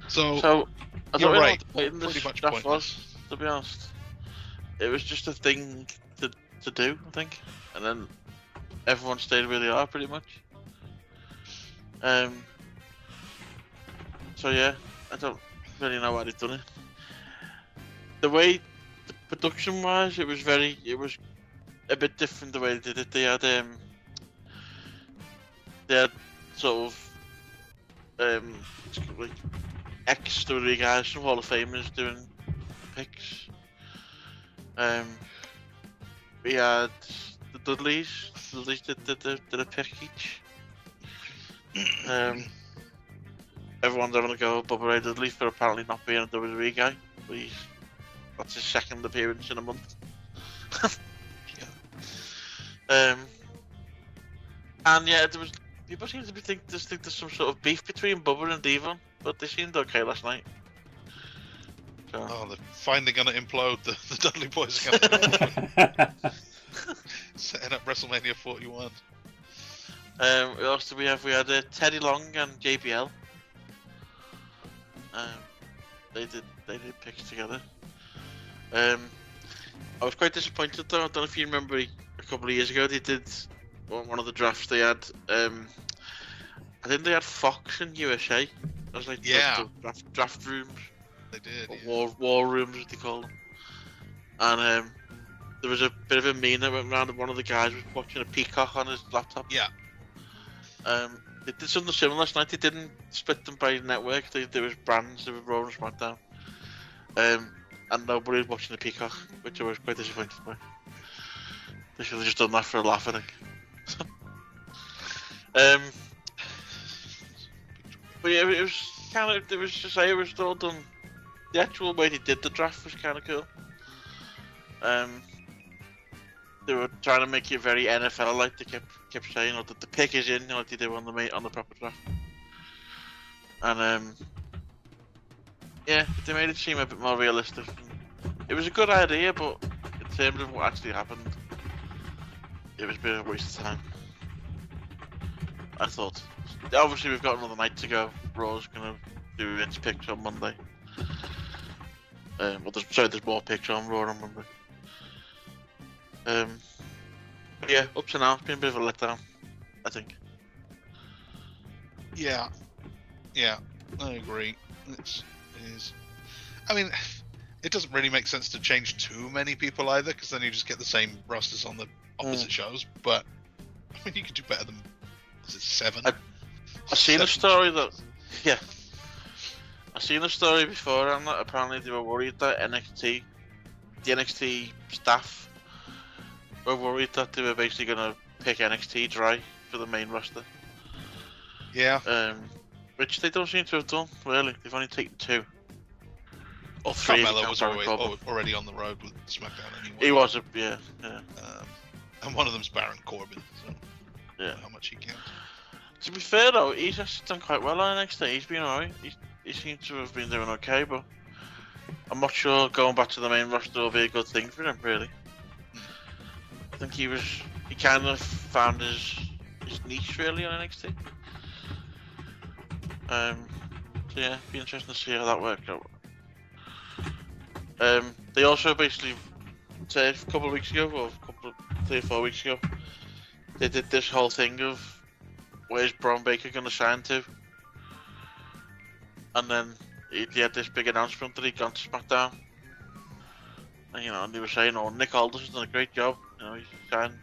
So I you're don't right. know what the Pretty much draft pointless. was, to be honest. It was just a thing to do, I think. And then everyone stayed where they are, pretty much. So yeah, I don't really know why they've done it. The way, production-wise, it was a bit different the way they did it. They had sort of like ex-WWE guys, some Hall of Famers doing picks. We had the Dudleys. The Dudleys did a pick each. Everyone's having a go at Bubba Ray Dudley for apparently not being a WWE guy. But that's his 2nd appearance in a month. And yeah, people seem to think there's some sort of beef between Bubba and Devon, but they seemed okay last night. So. Oh, they're finally going to implode. The Dudley Boys are going to setting up WrestleMania 41. What else did we have? We had Teddy Long and JBL. They did picks together. I was quite disappointed though. I don't know if you remember a couple of years ago they did one of the drafts. They had I think they had Fox and USA. It was like the draft rooms. They did. Or war rooms, as they call them. And there was a bit of a meme that went around. One of the guys was watching a peacock on his laptop. Yeah. They did something similar last night. They didn't split them by network. There was brands. There was Raw and SmackDown. And nobody was watching the peacock, which I was quite disappointed by. They should have just done that for a laugh, I think. But yeah, it was kind of. It was just it was all done. The actual way they did the draft was kind of cool. They were trying to make it very NFL-like. They kept kept saying, the pick is in, like they do on the proper draft. And yeah, they made it seem a bit more realistic. It was a good idea, but in terms of what actually happened, it was a bit of a waste of time. I thought. Obviously, we've got another night to go. Raw's gonna do its picks on Monday. There's more picks on Raw on Monday. But yeah, up to now, it's been a bit of a letdown, I think. Yeah, I agree. I mean, it doesn't really make sense to change too many people either, because then you just get the same rosters on the opposite shows. But I mean, you could do better than 7. I've seen a story that, yeah, I've seen a story before, and that apparently they were worried that the NXT staff were worried that they were basically going to pick NXT dry for the main roster. Yeah. Which they don't seem to have done, really. They've only taken 2. Or 3. Carmelo was already on the road with SmackDown anyway. He was, yeah. And one of them's Baron Corbin, so I don't know how much he counts. To be fair though, he's actually done quite well on NXT. He's been alright. He seems to have been doing okay, but I'm not sure going back to the main roster will be a good thing for him, really. I think he kind of found his niche really on NXT. So yeah, be interesting to see how that works out. They also basically said a couple of weeks ago, or 3 or 4 weeks ago, they did this whole thing of where's Braun Baker going to sign to, and then he had this big announcement that he'd gone to SmackDown, and they were saying, "Oh, Nick Aldis has done a great job. He's signed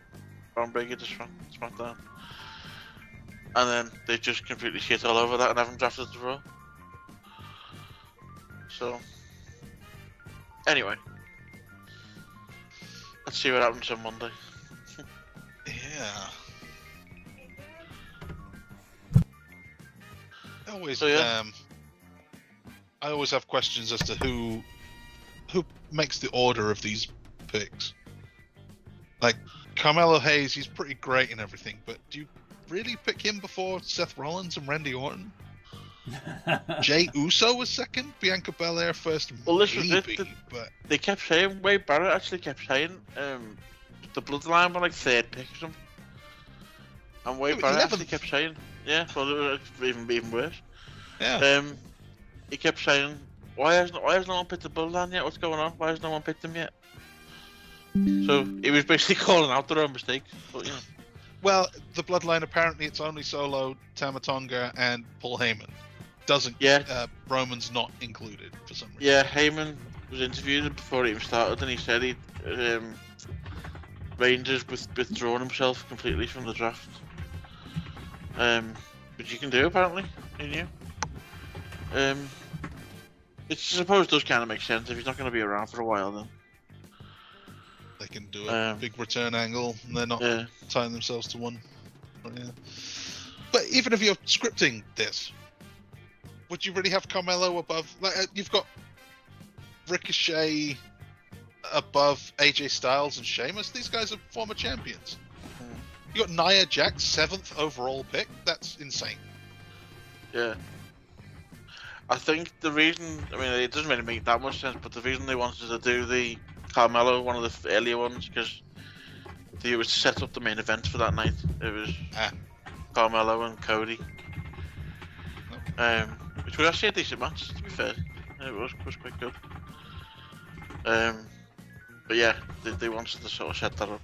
Braun Baker to SmackDown," and then they just completely shit all over that and haven't drafted the Raw. So, anyway, let's see what happens on Monday. Yeah. I always have questions as to who makes the order of these picks. Like Carmelo Hayes, he's pretty great and everything, but do you really pick him before Seth Rollins and Randy Orton? Jey Uso was second, Bianca Belair first. Well, this was it. But they kept saying, Wade Barrett actually kept saying, the Bloodline were like 3rd pick or something. And Wade Barrett actually kept saying, yeah, well, it was even worse. Yeah. He kept saying, why has no one picked the Bloodline yet? What's going on? Why has no one picked them yet? So he was basically calling out their own mistakes. But, Well, the Bloodline, apparently it's only Solo, Tama Tonga, and Paul Heyman. Roman's not included for some reason. Yeah, Heyman was interviewed before it even started, and he said Rangers withdrawn himself completely from the draft. Which you can do apparently, you knew. Which I suppose does kind of make sense if he's not going to be around for a while. Then they can do a big return angle, and they're not tying themselves to one. But even if you're scripting this, would you really have Carmelo above? Like you've got Ricochet above AJ Styles and Sheamus. These guys are former champions. You got Nia Jax 7th overall pick. That's insane. Yeah. I think the reason, it doesn't really make that much sense, but the reason they wanted to do the Carmelo, one of the earlier ones, because it was to set up the main event for that night. It was Carmelo and Cody. Which was actually a decent match, to be fair. It was quite good. But yeah, they wanted to sort of set that up.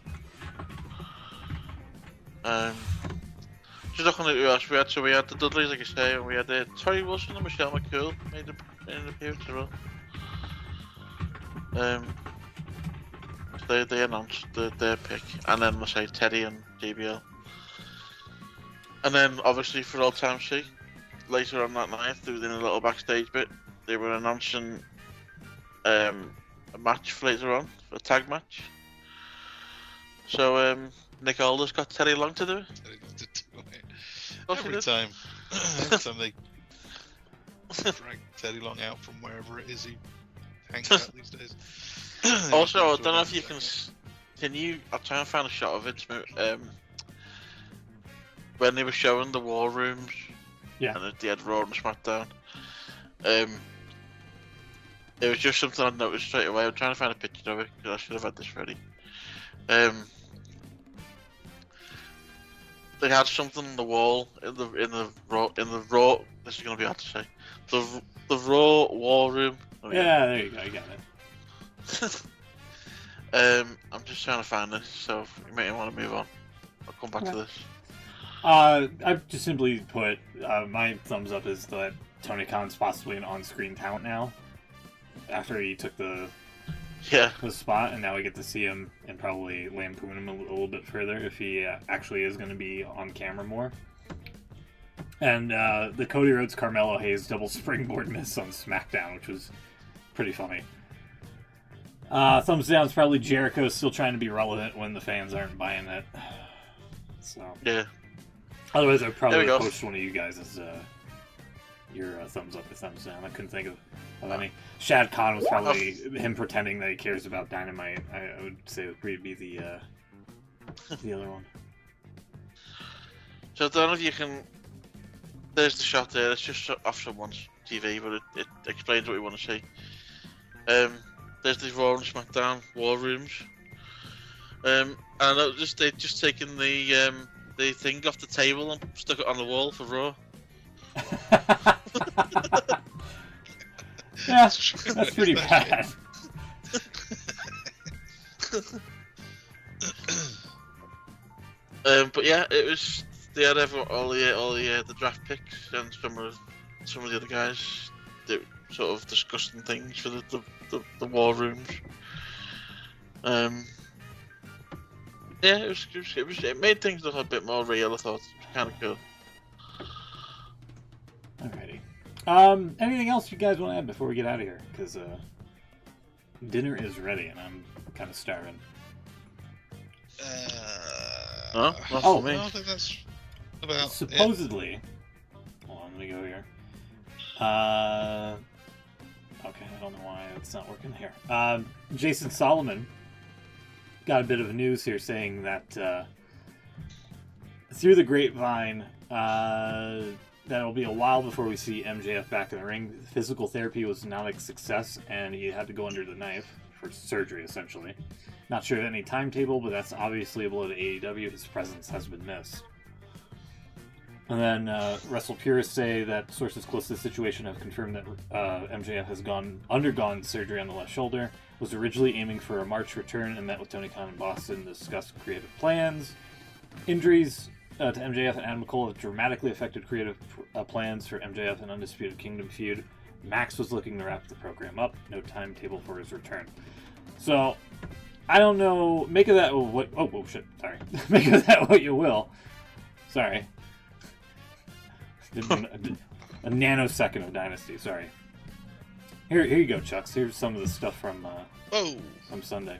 Just looking at who else we had, so we had the Dudleys, like I say, and we had Terry Wilson and Michelle McCool made an appearance as well. They announced their pick, and then I say Teddy and JBL. And then obviously for old time's sake, later on that night, within a little backstage bit, they were announcing a match for later on, a tag match. So Nick Aldis got Teddy Long to do it. Every time they drag Teddy Long out from wherever it is he hangs out these days. Also, I don't know if you can you? I'll try and find a shot of it. when they were showing the war rooms, Yeah. and they had Raw and SmackDown, it was just something I noticed straight away. I'm trying to find a picture of it because I should have had this ready. They had something on the wall in the Raw. This is gonna be hard to say. The Raw war room. Yeah, there you go. I got it. I'm just trying to find this, so you might want to move on. I'll come back to this. I've just simply put my thumbs up is that Tony Khan's possibly an on-screen talent now. After he took the spot, and now we get to see him and probably lampoon him a little bit further if he actually is going to be on camera more. And the Cody Rhodes Carmelo Hayes double springboard miss on SmackDown, which was pretty funny. Thumbs down is probably Jericho still trying to be relevant when the fans aren't buying it. So yeah. Otherwise, I'd probably post one of you guys as your thumbs up or thumbs down. I couldn't think of any. Shad Khan was probably him pretending that he cares about Dynamite. I would say it would be the other one. So I don't know if you can. There's the shot there. It's just off someone's TV, but it explains what we want to see. There's the Raw and SmackDown war rooms. And I noticed they'd just taken the thing off the table and stuck it on the wall for Raw. Yeah, that's pretty bad. But yeah, it was they had all the draft picks and some of the other guys that sort of discussing things for the war rooms. Yeah, it made things look a bit more real. I thought it was kind of cool. Alrighty. Anything else you guys want to add before we get out of here? Because dinner is ready and I'm kind of starving. Not for me. I don't think that's about supposedly. It. Hold on, let me go here. Okay, I don't know why it's not working here. Jason Solomon got a bit of news here saying that through the grapevine, that it'll be a while before we see MJF back in the ring. Physical therapy was not a success, and he had to go under the knife for surgery, essentially. Not sure of any timetable, but that's obviously a blow to AEW. His presence has been missed. And then Wrestle Purists say that sources close to the situation have confirmed that MJF has undergone surgery on the left shoulder, was originally aiming for a March return, and met with Tony Khan in Boston to discuss creative plans. Injuries to MJF and Adam Cole have dramatically affected creative plans for MJF and Undisputed Kingdom feud. Max was looking to wrap the program up. No timetable for his return. So, I don't know. Make of that what... Oh, shit. Sorry. Make of that what you will. Sorry. A nanosecond of Dynasty. Sorry. Here you go, Chucks. Here's some of the stuff from Sunday.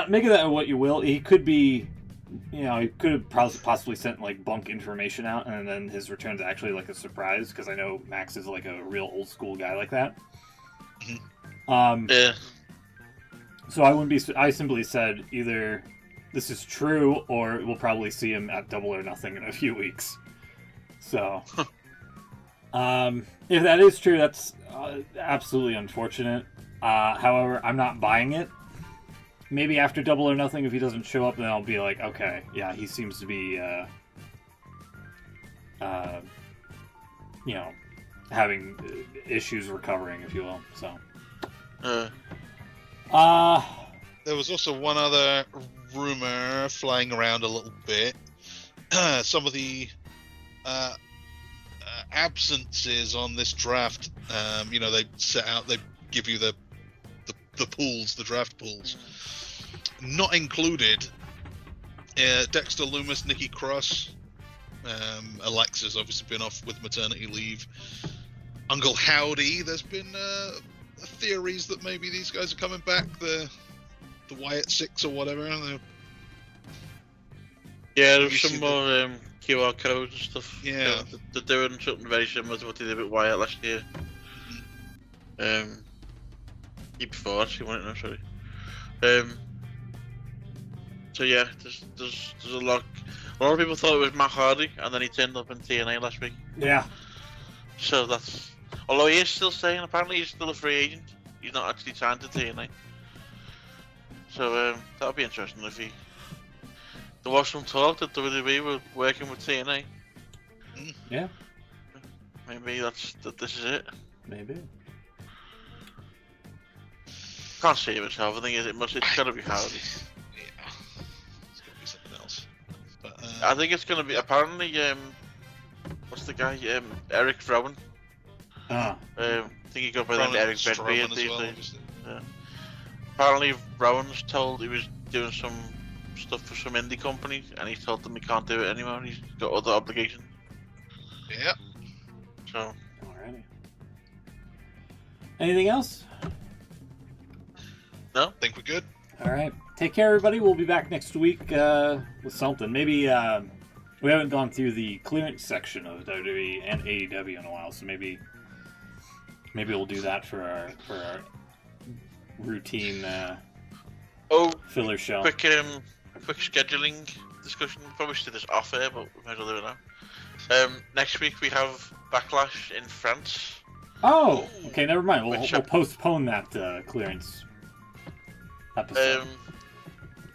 Make of that what you will. He could be, he could have possibly sent like bunk information out, and then his return's actually like a surprise, because I know Max is like a real old school guy like that. Yeah. So I simply said either this is true, or we'll probably see him at Double or Nothing in a few weeks. So, if that is true, that's absolutely unfortunate. However, I'm not buying it. Maybe after Double or Nothing, if he doesn't show up, then I'll be like, okay, yeah, he seems to be, having issues recovering, if you will. So, there was also one other rumor flying around a little bit. Some of the absences on this draft. They set out, they give you the pools, the draft pools. Not included, Dexter Lumis, Nikki Cross, Alexa's obviously been off with maternity leave. Uncle Howdy, there's been theories that maybe these guys are coming back, the Wyatt Six or whatever. Yeah, there's some more QR codes and stuff. Yeah. They're doing something very similar to what they did with Wyatt last year. Year before, actually, wasn't it? No, sorry. So yeah, there's a lot. A lot of people thought it was Matt Hardy, and then he turned up in TNA last week. Yeah. So that's. Although he is still staying, apparently he's still a free agent. He's not actually signed to TNA. So that'll be interesting if he. There was some talk that WWE were working with TNA. Yeah. Maybe this is it. Maybe. Can't see it myself. I think it's gotta be Hardy. Yeah. It's gonna be something else. But, I think it's gonna be apparently what's the guy? Eric Rowan. Ah. I think he got by the name Eric Bedbeard Strowman these as well, days. obviously. Yeah. Apparently Rowan's told he was doing some stuff for some indie company, and he's told them he can't do it anymore. He's got other obligations. Yeah. So. Alrighty. Anything else? No. I think we're good. All right. Take care, everybody. We'll be back next week with something. Maybe we haven't gone through the clearance section of WWE and AEW in a while, so maybe we'll do that for our routine filler show. Quick scheduling discussion. We probably should do this off air, but we might as well do it now. Next week we have Backlash in France. Oh, okay. Never mind. We'll Which, postpone that clearance episode.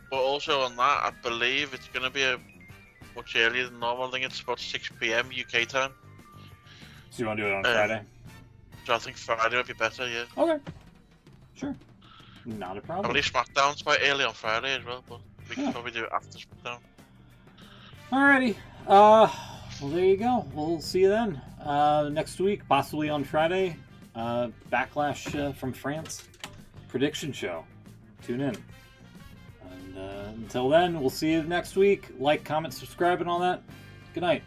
But also on that, I believe it's going to be a much earlier than normal. I think it's about 6 PM UK time. So you want to do it on Friday? So I think Friday would be better, yeah. Okay. Sure. Not a I problem. believe SmackDown's quite early on Friday as well, but we can probably do it after SmackDown. Alrighty. Well, there you go. We'll see you then. Next week, possibly on Friday. Backlash from France. Prediction show. Tune in. And until then, we'll see you next week. Like, comment, subscribe, and all that. Good night.